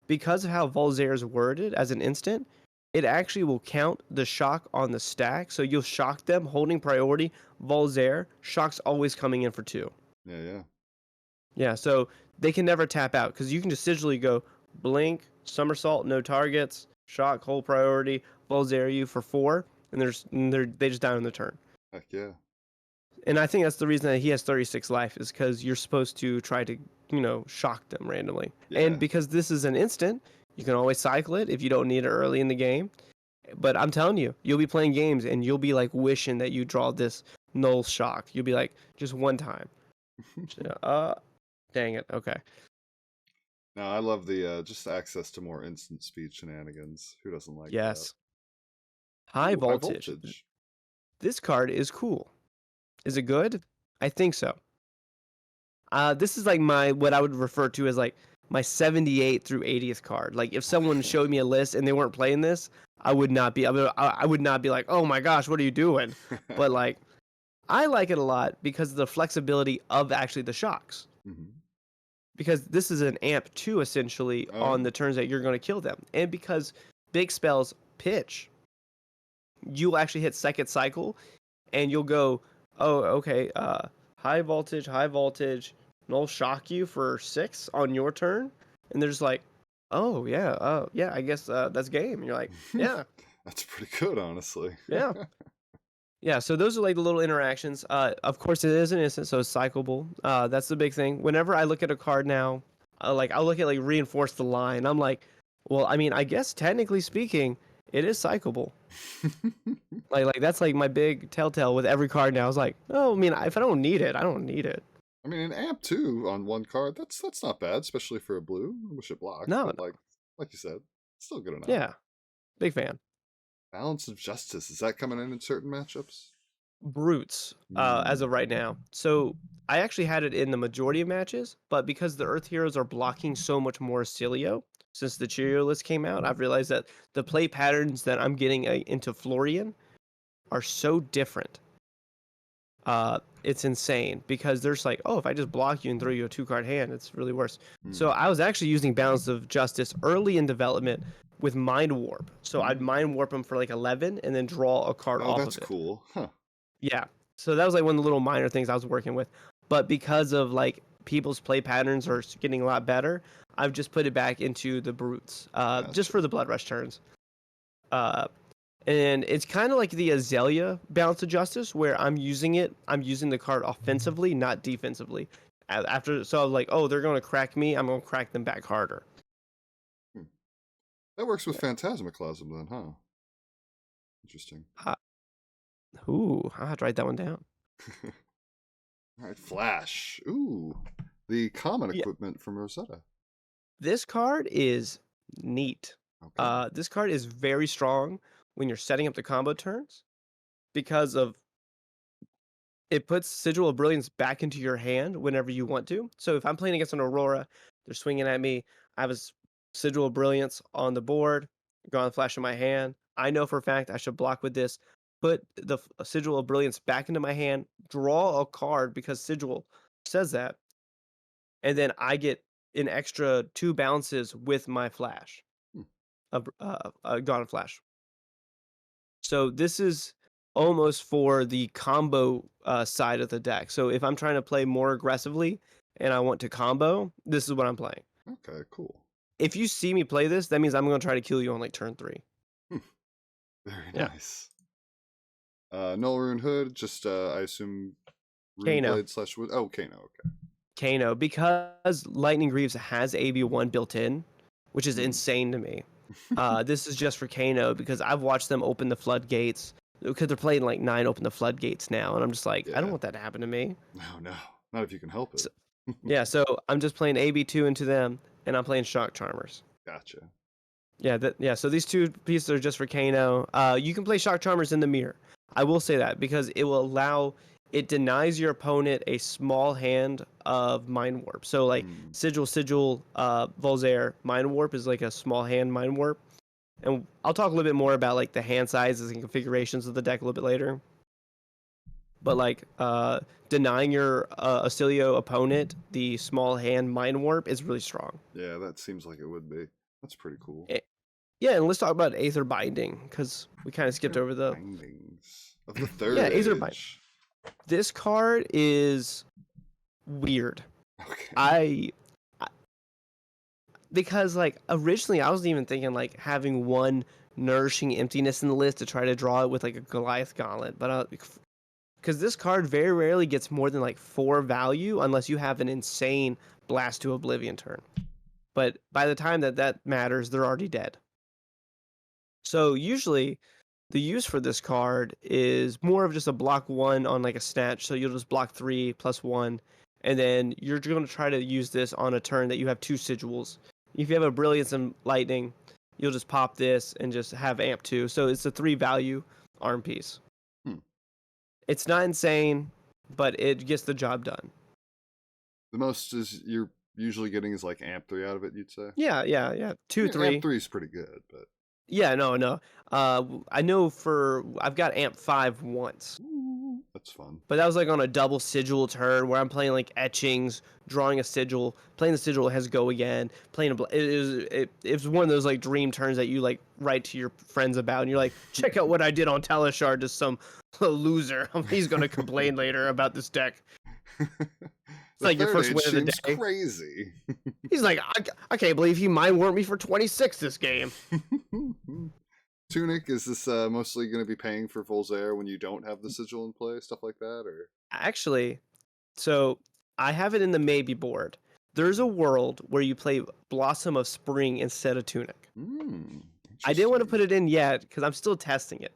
because of how Volzair is worded as an instant, it actually will count the shock on the stack. So you'll shock them holding priority. Volzair, shock's always coming in for 2. Yeah. Yeah, so they can never tap out because you can just sigilly go blink, somersault, no targets, shock, hold priority, Volzair you for 4, and they just die on the turn. Heck yeah. And I think that's the reason that he has 36 life is because you're supposed to try to, shock them randomly. Yeah. And because this is an instant, you can always cycle it if you don't need it early in the game. But I'm telling you, you'll be playing games and you'll be like wishing that you draw this null shock. You'll be like, just one time. Dang it. Okay. No, I love the just access to more instant speed shenanigans. Who doesn't like that? Yes. High voltage. This card is cool. Is it good? I think so. This is like what I would refer to as like my 78 through 80th card. Like if someone showed me a list and they weren't playing this, I would not be like, oh my gosh, what are you doing? But like, I like it a lot because of the flexibility of actually the shocks. Mm-hmm. Because this is an amp 2 essentially on the turns that you're going to kill them. And because big spells pitch, you'll actually hit second cycle and you'll go, oh, okay, high voltage, and they'll shock you for 6 on your turn. And they're just like, oh, yeah, I guess that's game. And you're like, yeah. That's pretty good, honestly. Yeah. Yeah, so those are like the little interactions. Of course, it is an instant, so it's cyclable. That's the big thing. Whenever I look at a card now, I'll look at like reinforce the line. I'm like, well, I mean, I guess technically speaking, it is cyclable. like that's like my big telltale with every card now. I was like, oh, I mean, if I don't need it, I don't need it. I mean, an amp 2 on one card, that's not bad, especially for a blue. I wish it blocked. No, but like you said, it's still good enough. Yeah, big fan. Balance of Justice, is that coming in certain matchups? Brutes, as of right now. So I actually had it in the majority of matches, but because the Earth Heroes are blocking so much more Oscilio since the Cheerio list came out, I've realized that the play patterns that I'm getting into Florian are so different. It's insane because there's like, oh, if I just block you and throw you a 2-card hand, it's really worse. So I was actually using Balance of Justice early in development with Mind Warp. So I'd Mind Warp them for like 11 and then draw a card off of it. Oh, that's cool. Huh. Yeah. So that was like one of the little minor things I was working with. But because of like people's play patterns are getting a lot better, I've just put it back into the Brutes, just for the Blood Rush turns. And it's kind of like the Azalea Balance of Justice, where I'm using the card offensively, not defensively. So I was like, oh, they're going to crack me, I'm going to crack them back harder. That works with Phantasmaclasm then, huh? Interesting. Ooh, I have to write that one down. All right, Flash. Ooh, the common equipment from Rosetta. This card is neat. Okay. This card is very strong when you're setting up the combo turns because of it puts Sigil of Brilliance back into your hand whenever you want to. So if I'm playing against an Aurora, they're swinging at me, I have a Sigil of Brilliance on the board, Gone Flash in my hand. I know for a fact I should block with this, put the Sigil of Brilliance back into my hand, draw a card because Sigil says that, and then I get an extra 2 bounces with my Flash, Gone Flash. So this is almost for the combo side of the deck. So if I'm trying to play more aggressively and I want to combo, this is what I'm playing. Okay, cool. If you see me play this, that means I'm going to try to kill you on like turn 3. Very nice. Null Rune Hood, just I assume Kano. Blade/Wood. Oh, Kano, okay. Kano, because Lightning Greaves has AB1 built in, which is insane to me. This is just for Kano because I've watched them open the floodgates because they're playing like 9 open the floodgates now, and I'm just like, I don't want that to happen to me. No, not if you can help it. So I'm just playing AB2 into them, and I'm playing Shock Charmers. Gotcha. Yeah, so these 2 pieces are just for Kano. You can play Shock Charmers in the mirror. I will say that because it denies your opponent a small hand of Mind Warp. So like Sigil, Volzair, Mind Warp is like a small hand Mind Warp. And I'll talk a little bit more about like the hand sizes and configurations of the deck a little bit later. But like denying your Oscilio opponent the small hand Mind Warp is really strong. Yeah, that seems like it would be. That's pretty cool. Yeah, and let's talk about Aether Binding because we kind of skipped over the bindings of the third. Yeah, Aether Binding. This card is weird. Okay. Because like originally I wasn't even thinking like having one Nourishing Emptiness in the list to try to draw it with like a Goliath Gauntlet, but because this card very rarely gets more than like 4 value unless you have an insane Blast to Oblivion turn. But by the time that matters, they're already dead. So usually the use for this card is more of just a block 1 on like a snatch. So you'll just block 3 plus 1. And then you're going to try to use this on a turn that you have 2 sigils. If you have a Brilliance and Lightning, you'll just pop this and just have amp 2. So it's a 3 value arm piece. It's not insane, but it gets the job done. The most is you're usually getting is like amp 3 out of it, you'd say? Yeah. 2, 3. Amp 3 is pretty good, but... Yeah, no. I know I've got amp 5 once. That's fun. But that was like on a double sigil turn where I'm playing like etchings, drawing a sigil, playing the sigil has go again, playing it was one of those like dream turns that you like write to your friends about, and you're like, check out what I did on Talishar to some loser. He's gonna complain later about this deck. It's The like your third first age win of the seems day. crazy. He's like, I can't believe he mind warped me for 26 this game. Tunic, is this mostly going to be paying for Volzair when you don't have the sigil in play, stuff like that, or? Actually, so I have it in the maybe board. There's a world where you play Blossom of Spring instead of Tunic. I didn't want to put it in yet because I'm still testing it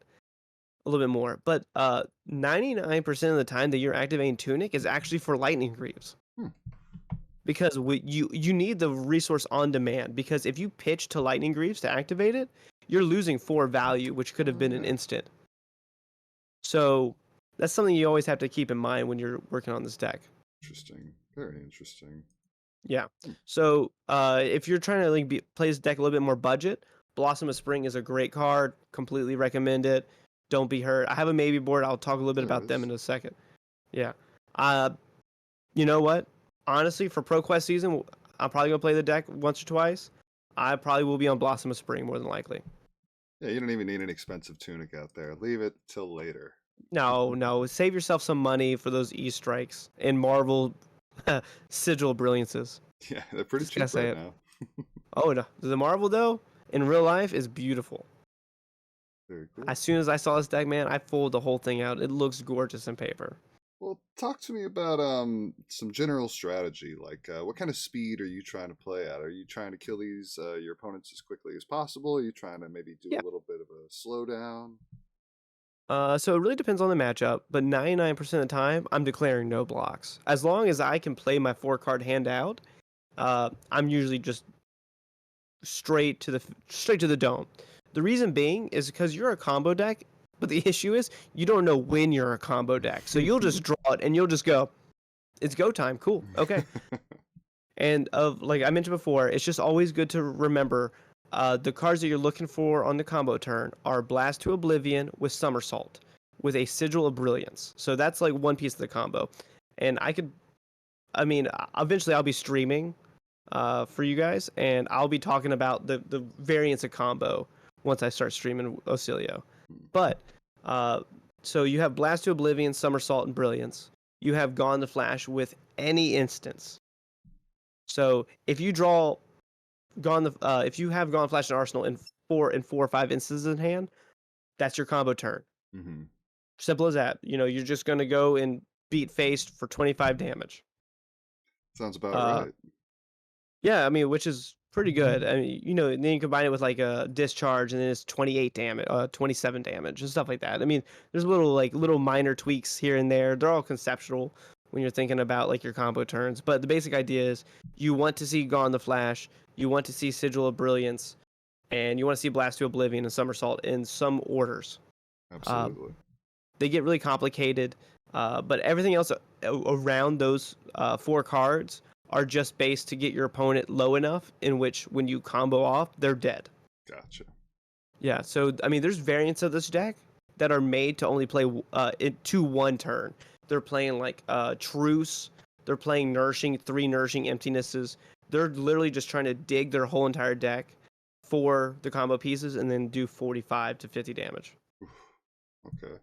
a little bit more. But 99% of the time that you're activating Tunic is actually for Lightning Greaves. Because you need the resource on demand. Because if you pitch to Lightning Greaves to activate it, you're losing 4 value, which could have been an instant. So that's something you always have to keep in mind when you're working on this deck. Interesting. Very interesting. Yeah. So if you're trying to like play this deck a little bit more budget, Blossom of Spring is a great card. Completely recommend it. Don't be hurt. I have a maybe board. I'll talk a little bit about them in a second. Yeah. You know what? Honestly, for ProQuest season, I'm probably gonna play the deck once or twice. I probably will be on Blossom of Spring more than likely. Yeah, you don't even need an expensive Tunic out there. Leave it till later. No. Save yourself some money for those E-strikes and Marvel sigil brilliances. Yeah, they're pretty Just cheap gotta say right it. now. Oh, no. The Marvel, though, in real life is beautiful. Very cool. As soon as I saw this deck, man, I pulled the whole thing out. It looks gorgeous in paper. Well, talk to me about some general strategy. Like, what kind of speed are you trying to play at? Are you trying to kill these your opponents as quickly as possible? Are you trying to maybe do Yeah. a little bit of a slowdown? So it really depends on the matchup, but 99% of the time, I'm declaring no blocks. As long as I can play my 4-card hand out, I'm usually just straight to the dome. The reason being is because you're a combo deck, but the issue is you don't know when you're a combo deck. So you'll just draw it and you'll just go, it's go time. Cool. Okay. And like I mentioned before, it's just always good to remember the cards that you're looking for on the combo turn are Blast to Oblivion with Somersault with a Sigil of Brilliance. So that's like one piece of the combo. And eventually I'll be streaming for you guys, and I'll be talking about the variants of combo once I start streaming Oscilio. But so you have Blast to Oblivion, Somersault, and Brilliance. You have Gone to Flash with any instance. So if you draw if you have Gone Flash and Arsenal in 4 or 5 instances in hand, that's your combo turn. Mm-hmm. Simple as that. You're just gonna go and beat face for 25 damage. Sounds about right. Yeah, which is pretty good. Then you combine it with like a discharge, and then it's 28 damage, 27 damage, and stuff like that. There's little minor tweaks here and there. They're all conceptual when you're thinking about like your combo turns. But the basic idea is you want to see Gone the Flash, you want to see Sigil of Brilliance, and you want to see Blast to Oblivion and Somersault in some orders. Absolutely. They get really complicated, but everything else around those 4 cards are just based to get your opponent low enough in which when you combo off, they're dead. Gotcha. Yeah, so there's variants of this deck that are made to only play it to 1 turn. They're playing like Truce. They're playing 3 Nourishing Emptinesses. They're literally just trying to dig their whole entire deck for the combo pieces and then do 45 to 50 damage. Okay.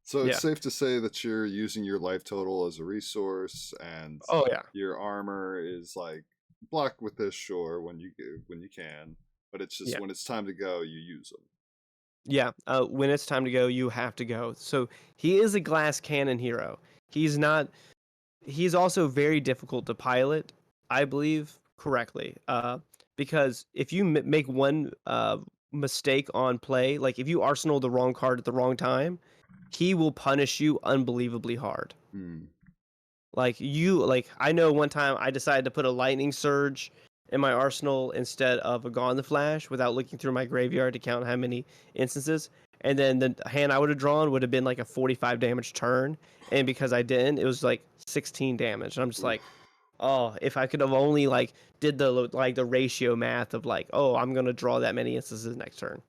So it's safe to say that you're using your life total as a resource, and your armor is like block with this, sure, when you can, but it's just when it's time to go, you use them. Yeah, when it's time to go, you have to go. So he is a glass cannon hero. He's not. He's also very difficult to pilot, I believe, correctly. Because if you make one mistake on play, like if you arsenal the wrong card at the wrong time, he will punish you unbelievably hard. I know one time I decided to put a Lightning Surge in my arsenal instead of a Gone the Flash without looking through my graveyard to count how many instances. And then the hand I would have drawn would have been like a 45 damage turn. And because I didn't, it was like 16 damage. And I'm just like, oh, if I could have only like did the ratio math of like, oh, I'm going to draw that many instances next turn.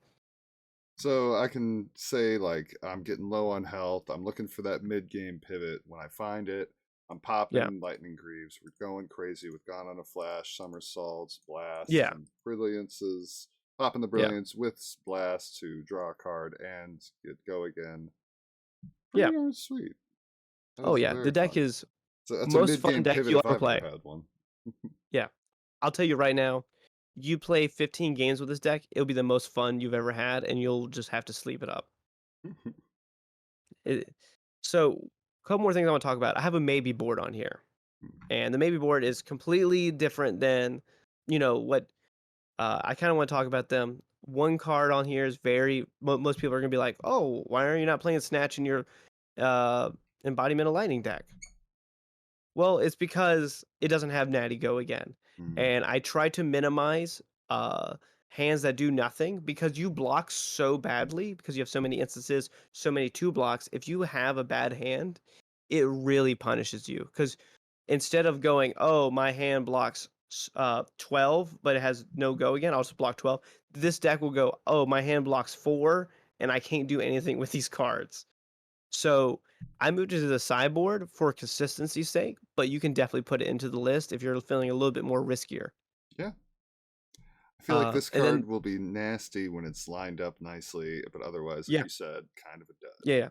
So I can say like I'm getting low on health. I'm looking for that mid game pivot. When I find it, I'm Yeah, popping lightning greaves. We're going crazy with Gone on a Flash, somersaults, blasts, yeah, and brilliances. Popping the yeah. brilliance with blast to draw a card and get go again. Yeah. Pretty darn sweet. That Oh is yeah, the very deck fun. is So that's a most mid fun game deck pivot you'll if ever I've ever play. had one. Yeah. I'll tell you right now, you play 15 games with this deck, it'll be the most fun you've ever had, and you'll just have to sleep it up. It, so, a couple more things I want to talk about. I have a maybe board on here, and the maybe board is completely different than, what I kind of want to talk about them. One card on here is most people are going to be like, oh, why are you not playing Snatch in your uh, Embodiment of Lightning deck? Well, it's because it doesn't have Natty Go again. Mm, And I try to minimize uh hands that do nothing because you block so badly because you have so many instances, so many two blocks. If you have a bad hand, it really punishes you because instead of going, "Oh, my hand blocks 12, but it has no go again, I'll just block 12." This deck will go, "Oh, my hand blocks 4 and I can't do anything with these cards." So I moved it to the sideboard for consistency's sake, but you can definitely put it into the list if you're feeling a little bit more riskier. yeah. I feel like this And then card will be nasty when it's lined up nicely, but otherwise, like yeah, you said, kind of a dud. yeah.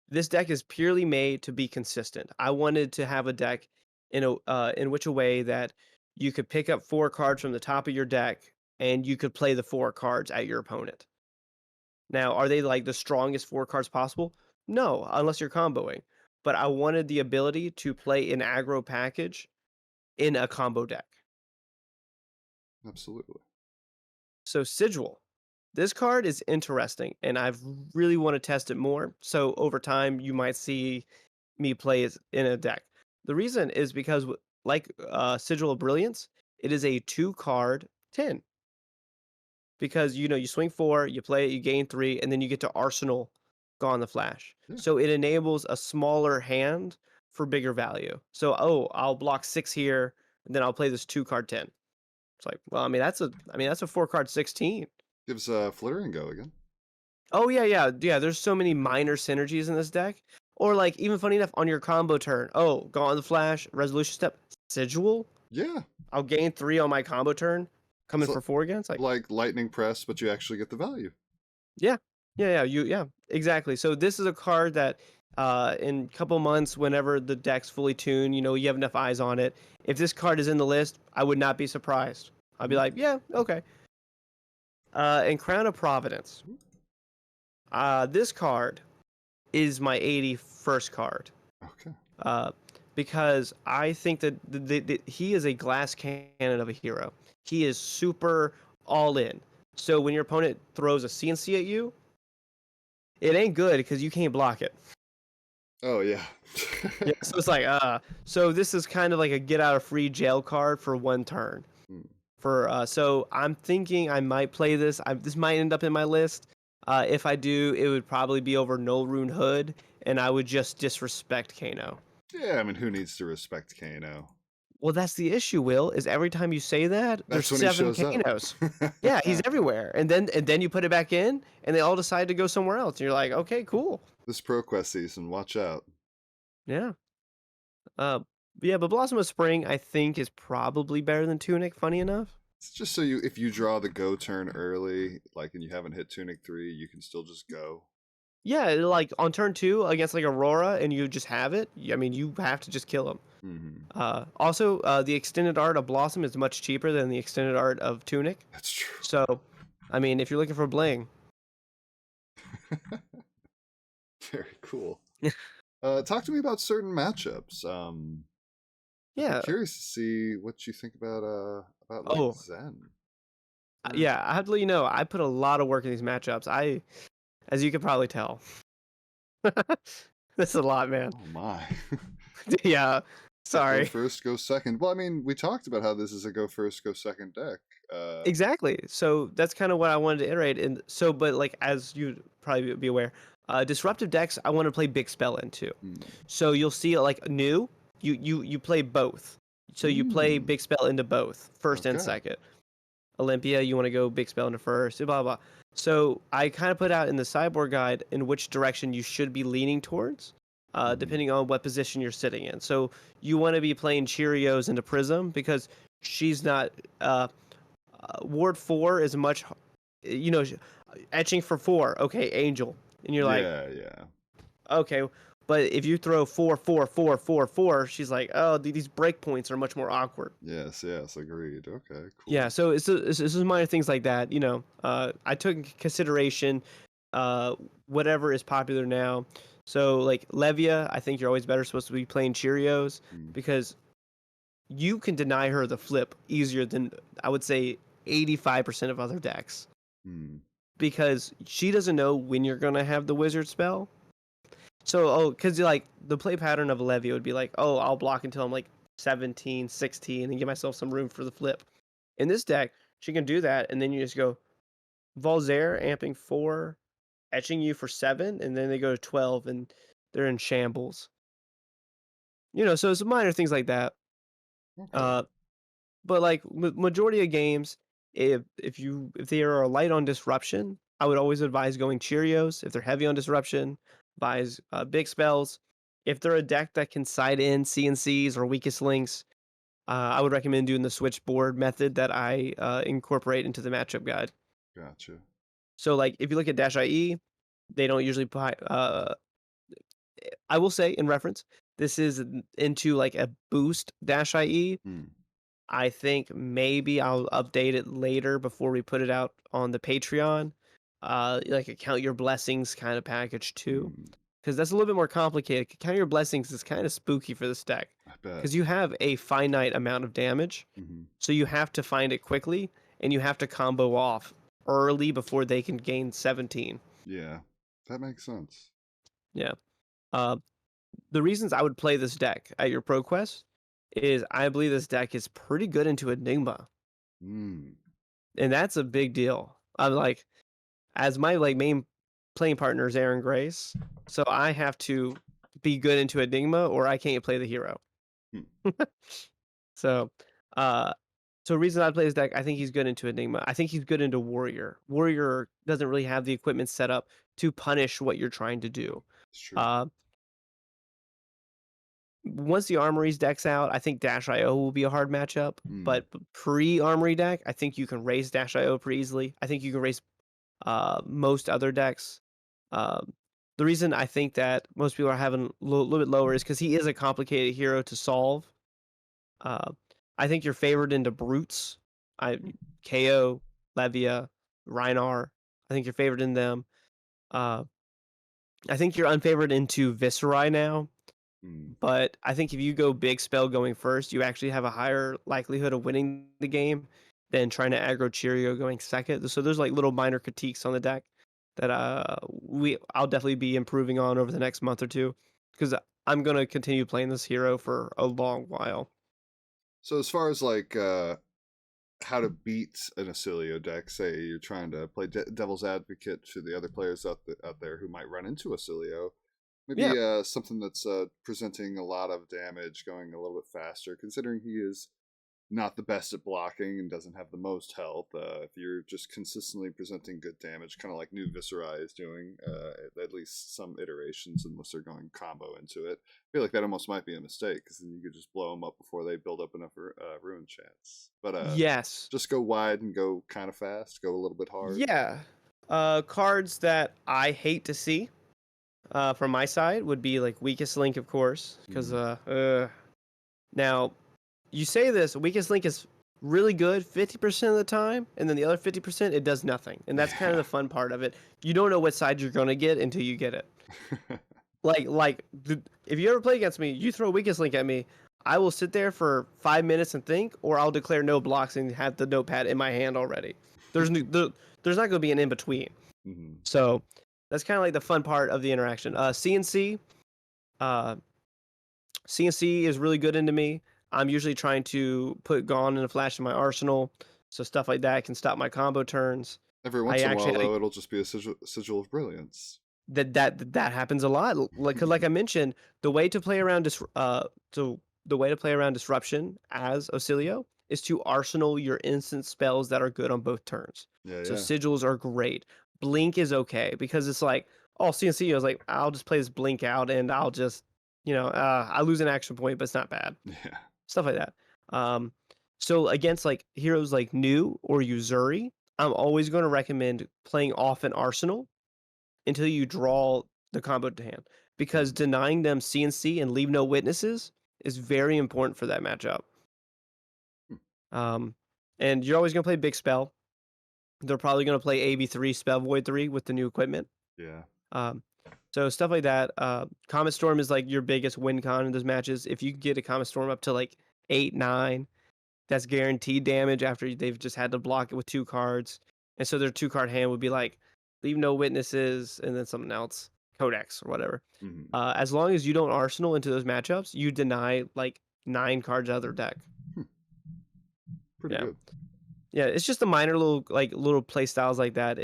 This deck is purely made to be consistent. I wanted to have a deck in which a way that you could pick up 4 cards from the top of your deck and you could play the 4 cards at your opponent. Now, are they like the strongest 4 cards possible? No, unless you're comboing. But I wanted the ability to play an aggro package in a combo deck. Absolutely. So Sigil, this card is interesting, and I've really want to test it more. So over time, you might see me play it in a deck. The reason is because, like Sigil of Brilliance, it is a 2 card 10 because you swing 4, you play it, you gain 3, and then you get to Arsenal, Gone the Flash. Yeah. So it enables a smaller hand for bigger value. So I'll block 6 here, and then I'll play this 2 card 10. It's like, well, I mean that's a 4 card 16. Gives Flitter and go again. Oh yeah, yeah, yeah. There's so many minor synergies in this deck. Or like even funny enough, on your combo turn, Gone the Flash, Resolution Step, Sigil. Yeah. I'll gain 3 on my combo turn, coming So for 4 again. It's like lightning press, but you actually get the value. yeah, yeah, exactly. So this is a card that, in a couple months, whenever the deck's fully tuned, you have enough eyes on it. If this card is in the list, I would not be surprised. I'd be like, Okay. yeah, okay. And Crown of Providence. This card is my 81st card. Okay. Uh, because I think that he is a glass cannon of a hero. He is super all in. So when your opponent throws a CNC at you, it ain't good because you can't block it. Oh yeah. Yeah, so it's like, so this is kind of like a get out of free jail card for 1 turn. Hmm. So I'm thinking I might play this. This might end up in my list. If I do, it would probably be over Null Rune Hood, and I would just disrespect Kano. Yeah, I mean, who needs to respect Kano? Well, that's the issue, Will, is every time you say that, there's That's when he 7 shows up. Kanos. Yeah, he's everywhere. And then you put it back in, and they all decide to go somewhere else. And you're like, okay, cool. This ProQuest season, watch out. Yeah. But Blossom of Spring, I think, is probably better than Tunic, funny enough. It's just so if you draw the go turn early, like, and you haven't hit Tunic 3, you can still just go. Yeah, like on turn 2 against like Aurora, and you just have it. I mean, you have to just kill him. Mm-hmm. Also, the extended art of Blossom is much cheaper than the extended art of Tunic. That's true. So, I mean, if you're looking for bling, Very cool. Talk to me about certain matchups. yeah. I'm curious to see what you think about like Oh, Zen. yeah. I have to let you know, I put a lot of work in these matchups. As you could probably tell, that's a lot, man. Oh my. Yeah. Go Sorry. first, go second. Well, I mean, we talked about how this is a go first, go second deck. Exactly. So that's kind of what I wanted to iterate. And so, but like as you probably be aware, disruptive decks I want to play big spell into. Hmm. So you'll see like new, you play both. So you play Hmm. big spell into both, first and Okay. second. Olympia, you want to go big spell into first, blah, blah. So I kind of put out in the sideboard guide in which direction you should be leaning towards, depending on what position you're sitting in. So you want to be playing Cheerios into Prism because she's not. Ward 4 is much, you know, etching for 4. Okay, Angel, and you're like, Yeah. okay, but if you throw 4, 4, 4, 4, 4, she's like, oh, these breakpoints are much more awkward. Yes, agreed. Okay, cool. Yeah, so it's just minor things like that. I took into consideration whatever is popular now. So like Levia, I think you're always better supposed to be playing Cheerios because you can deny her the flip easier than I would say 85% of other decks. Because she doesn't know when you're gonna have the wizard spell. So, because like the play pattern of Levia would be like, oh, I'll block until I'm like 17, 16, and give myself some room for the flip. In this deck, she can do that, and then you just go Volzair amping 4, etching you for 7, and then they go to 12, and they're in shambles. So it's minor things like that. Okay. But like majority of games, if they are light on disruption, I would always advise going Cheerios. If they're heavy on disruption, buys big spells. If they're a deck that can side in CNCs or weakest links, I would recommend doing the switchboard method that I incorporate into the matchup guide. Gotcha. So like if you look at Dash IE, they don't usually buy. I will say in reference, this is into like a boost Dash IE. I think maybe I'll update it later before we put it out on the Patreon. Like a Count Your Blessings kind of package too. Because that's a little bit more complicated. Count Your Blessings is kind of spooky for this deck. I bet. Because you have a finite amount of damage. So you have to find it quickly, and you have to combo off early before they can gain 17. Yeah, that makes sense. Yeah. The reasons I would play this deck at your Pro Quest is I believe this deck is pretty good into Enigma. And that's a big deal. I'm like, as my like main playing partner is Aaron Grace, so I have to be good into Enigma or I can't play the hero. So reason I'd play this deck, I think he's good into Enigma. I think he's good into Warrior. Warrior doesn't really have the equipment set up to punish what you're trying to do. It's true. Once the Armory's deck's out, I think Dash IO will be a hard matchup. But pre-Armory deck, I think you can raise Dash IO pretty easily. I think you can raise most other decks. The reason I think that most people are having a little bit lower is because he is a complicated hero to solve. I think you're favored into Brutes. KO, Levia, Rhinar. I think you're favored in them. I think you're unfavored into Viscerai now. But I think if you go big spell going first, you actually have a higher likelihood of winning the game than trying to aggro Cheerio going second. So there's like little minor critiques on the deck that I'll definitely be improving on over the next month or two because I'm gonna continue playing this hero for a long while. So as far as like how to beat an Oscilio deck, say you're trying to play devil's advocate to the other players out there who might run into Oscilio. Maybe something that's presenting a lot of damage, going a little bit faster, considering he is not the best at blocking and doesn't have the most health. If you're just consistently presenting good damage, kind of like New Viscerai is doing, at least some iterations, unless they're going combo into it, I feel like that almost might be a mistake, because then you could just blow them up before they build up enough ruin chance. But yes, just go wide and go kind of fast, go a little bit hard. Yeah. Cards that I hate to see from my side would be like Weakest Link, of course, because now you say this Weakest Link is really good 50% of the time, and then the other 50% it does nothing, and that's kind of the fun part of it. You don't know what side you're gonna get until you get it. If you ever play against me, you throw Weakest Link at me, I will sit there for 5 minutes and think, or I'll declare no blocks and have the notepad in my hand already. There's not going to be an in between. So that's kind of like the fun part of the interaction. CNC is really good into me. I'm usually trying to put Gone and a Flash in my arsenal, so stuff like that can stop my combo turns. Every once in a while, though, it'll just be a sigil of brilliance. That happens a lot. Like I mentioned, the way to play around disruption as Oscilio is to arsenal your instant spells that are good on both turns. Yeah, So yeah. sigils are great. Blink is okay because it's like, oh, CNC, I was like, I'll just play this blink out and I'll just, I lose an action point, but it's not bad. Yeah. Stuff like that. So against like heroes like New or Uzuri, I'm always going to recommend playing off an arsenal until you draw the combo to hand, because Mhm. denying them CNC and leave no witnesses is very important for that matchup. Hmm. And you're always going to play big spell. They're probably going to play AB3 Spell Void 3 with the new equipment. Yeah. Um, so stuff like that. Comet Storm is like your biggest win con in those matches. If you can get a Comet Storm up to like 8, 9, that's guaranteed damage after they've just had to block it with 2 cards. And so their 2-card hand would be like, leave no witnesses, and then something else, Codex or whatever. Mhm. As long as you don't arsenal into those matchups, you deny like 9 cards out of their deck. Pretty Yeah. good. Yeah, it's just the minor little play styles like that.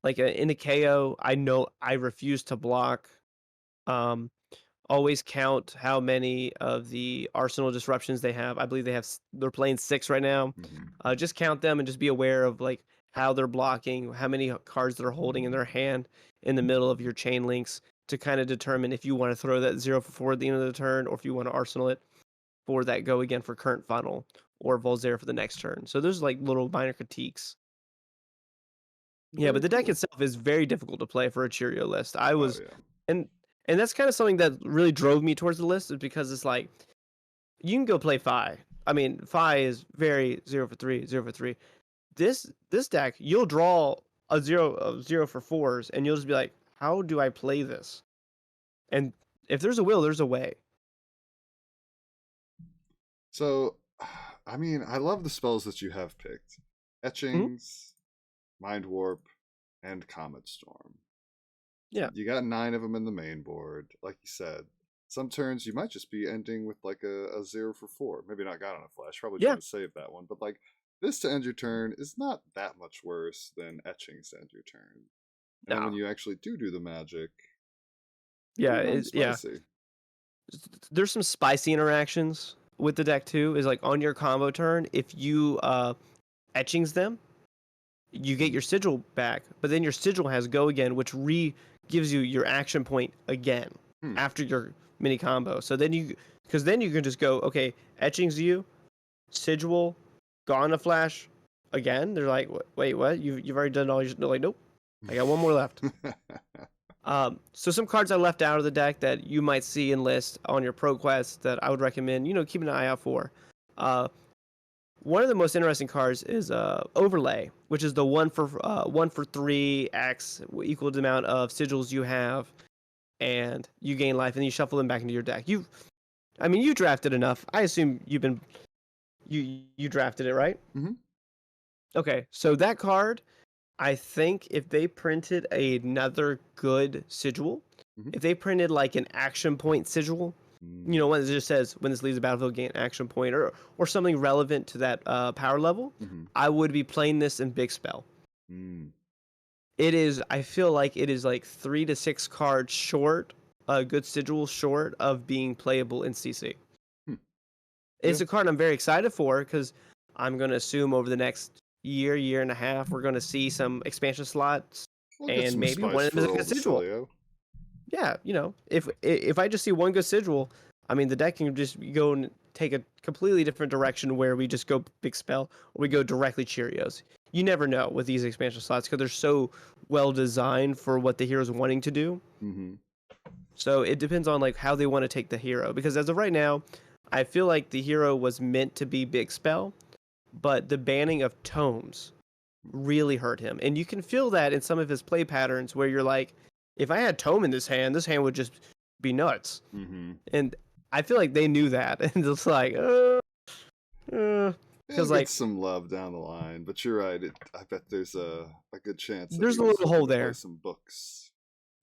Like in a KO, I know I refuse to block. Um, Always count how many of the arsenal disruptions they have. I believe they're playing 6 right now. Mhm. Just count them and just be aware of like how they're blocking, how many cards they're holding in their hand in the middle of your chain links to kind of determine if you want to throw that 0 for 4 at the end of the turn or if you want to arsenal it for that go again for current funnel or Volzair for the next turn. So there's like little minor critiques. Yeah, but Very the deck cool. itself is very difficult to play for a Cheerio list. Oh yeah. And and that's kind of something that really drove me towards the list, is because it's like you can go play Fi. I mean, Fi is very 0 for 3, 0 for 3. This deck, you'll draw a 0 for 4s, and you'll just be like, how do I play this? And if there's a will, there's a way. So, I mean, I love the spells that you have picked: Mhm. Etchings, Mind Warp, and Comet Storm. Yeah. You got 9 of them in the main board. Like you said, some turns you might just be ending with like a 0 for 4. Maybe not got on a flash. Probably Yeah. trying to save that one. But like this to end your turn is not that much worse than Etchings to end your turn. And then when No. you actually do the magic, Yeah. pretty darn spicy. There's some spicy interactions with the deck too. Is like on your combo turn, if you etchings them, you get your sigil back, but then your sigil has go again, which gives you your action point again Hmm. after your mini combo. So then because then you can just go, okay, etchings you, sigil, gone a flash again. They're like, wait, what? You've already done all your. They're like, nope, I got one more left. So some cards I left out of the deck that you might see in list on your pro quest that I would recommend, keep an eye out for. One of the most interesting cards is Overlay, which is the 1 for 3x equal to the amount of sigils you have, and you gain life, and you shuffle them back into your deck. You drafted enough. I assume you drafted it, right? Mm-hmm. Okay, so that card, I think if they printed another good sigil, Mm-hmm. if they printed like an action point sigil, one that just says when this leaves the battlefield, gain action point, or something relevant to that power level, Mm-hmm. I would be playing this in big spell. Mm. It is. I feel like it is like 3 to 6 cards short, a good sigil short of being playable in CC. Hmm. It's Yeah. a card I'm very excited for because I'm going to assume over the next year and a half, we're going to see some expansion slots, We'll get and some maybe spice one of them is for a good old sigil. Oscilio. Yeah, if I just see one good sigil, I mean the deck can just go and take a completely different direction where we just go big spell or we go directly Cheerios. You never know with these expansion slots because they're so well designed for what the hero's wanting to do. Mm-hmm. So it depends on like how they want to take the hero, because as of right now, I feel like the hero was meant to be big spell, but the banning of tomes really hurt him. And you can feel that in some of his play patterns where you're like, if I had tome in this hand would just be nuts. Mm-hmm. And I feel like they knew that. And it's like, He'll because get like some love down the line, but you're right. I bet there's a good chance that he there's a was little looking hole to play there. some books.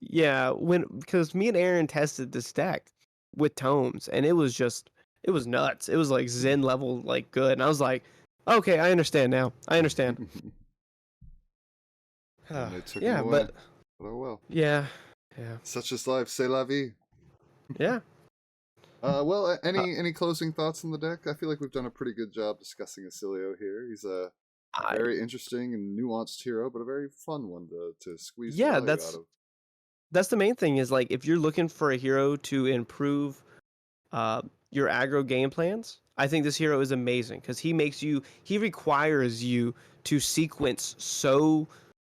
Yeah, because me and Aaron tested this deck with tomes, and it was nuts. It was like Zen level, like good. And I was like, okay, I understand now. I understand. And they took him Yeah, away. but But oh well. yeah. Such is life. C'est la vie. Yeah. Well, Uh, any closing thoughts on the deck? I feel like we've done a pretty good job discussing Oscilio here. He's a I very interesting and nuanced hero, but a very fun one to squeeze yeah, value out of. that's the main thing is like if you're looking for a hero to improve uh, your aggro game plans, I think this hero is amazing because he requires you to sequence so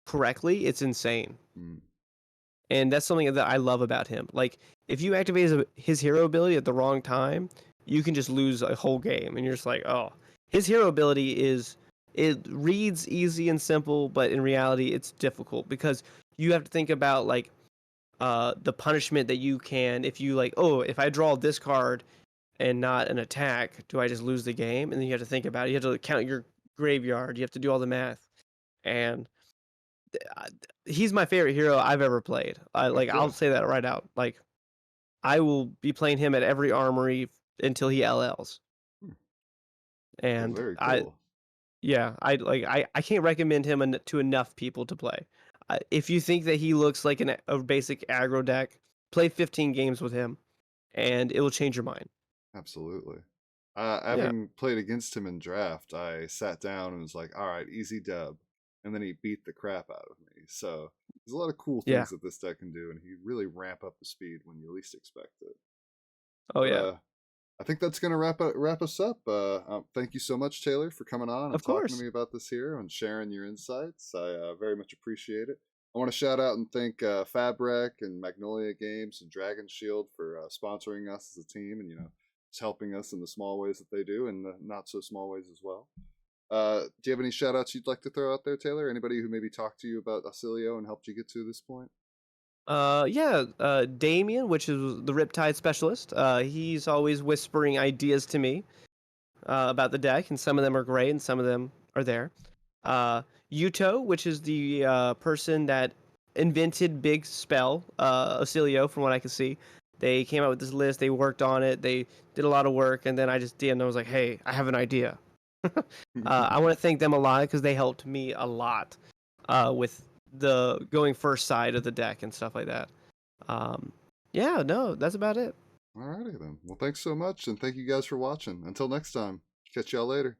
correctly, it's insane. Mm. And that's something that I love about him. Like if you activate his hero ability at the wrong time, you can just lose a whole game, and you're just like, oh, his hero ability is it reads easy and simple, but in reality, it's difficult because you have to think about like the punishment that you can if you like, oh, if I draw this card and not an attack, do I just lose the game? And then you have to think about it. You have to count your graveyard. You have to do all the math, and uh, he's my favorite hero I've ever played. Heck I'll yeah. say that right out. Like I will be playing him at every armory until he LLs. Hmm. That's And very cool. I can't recommend him to enough people to play. If you think that he looks like a basic aggro deck, play 15 games with him, and it will change your mind. Absolutely. Yeah, Having played against him in draft, I sat down and was like, all right, easy dub. And then he beat the crap out of me. So there's a lot of cool yeah, things that this deck can do, and he really ramp up the speed when you least expect it. oh But yeah, I think that's gonna wrap us up. Thank you so much, Taylor, for coming on and of talking to course. me about this here and sharing your insights. I very much appreciate it. I want to shout out and thank Fabric and Magnolia Games and Dragon Shield for sponsoring us as a team, and just helping us in the small ways that they do, and the not so small ways as well. Do you have any shout outs you'd like to throw out there, Taylor? Anybody who maybe talked to you about Oscilio and helped you get to this point? Damien, which is the Riptide specialist. He's always whispering ideas to me about the deck, and some of them are great, and some of them are there. Uh, Yuto, which is the person that invented Big Spell, Oscilio, from what I can see. They came out with this list, they worked on it, they did a lot of work, and then I just DM'd and I was like, hey, I have an idea. I want to thank them a lot because they helped me a lot with the going first side of the deck and stuff like that. Um, yeah, no, that's about it. Alrighty then. Well, thanks so much, and thank you guys for watching. Until next time, catch y'all later.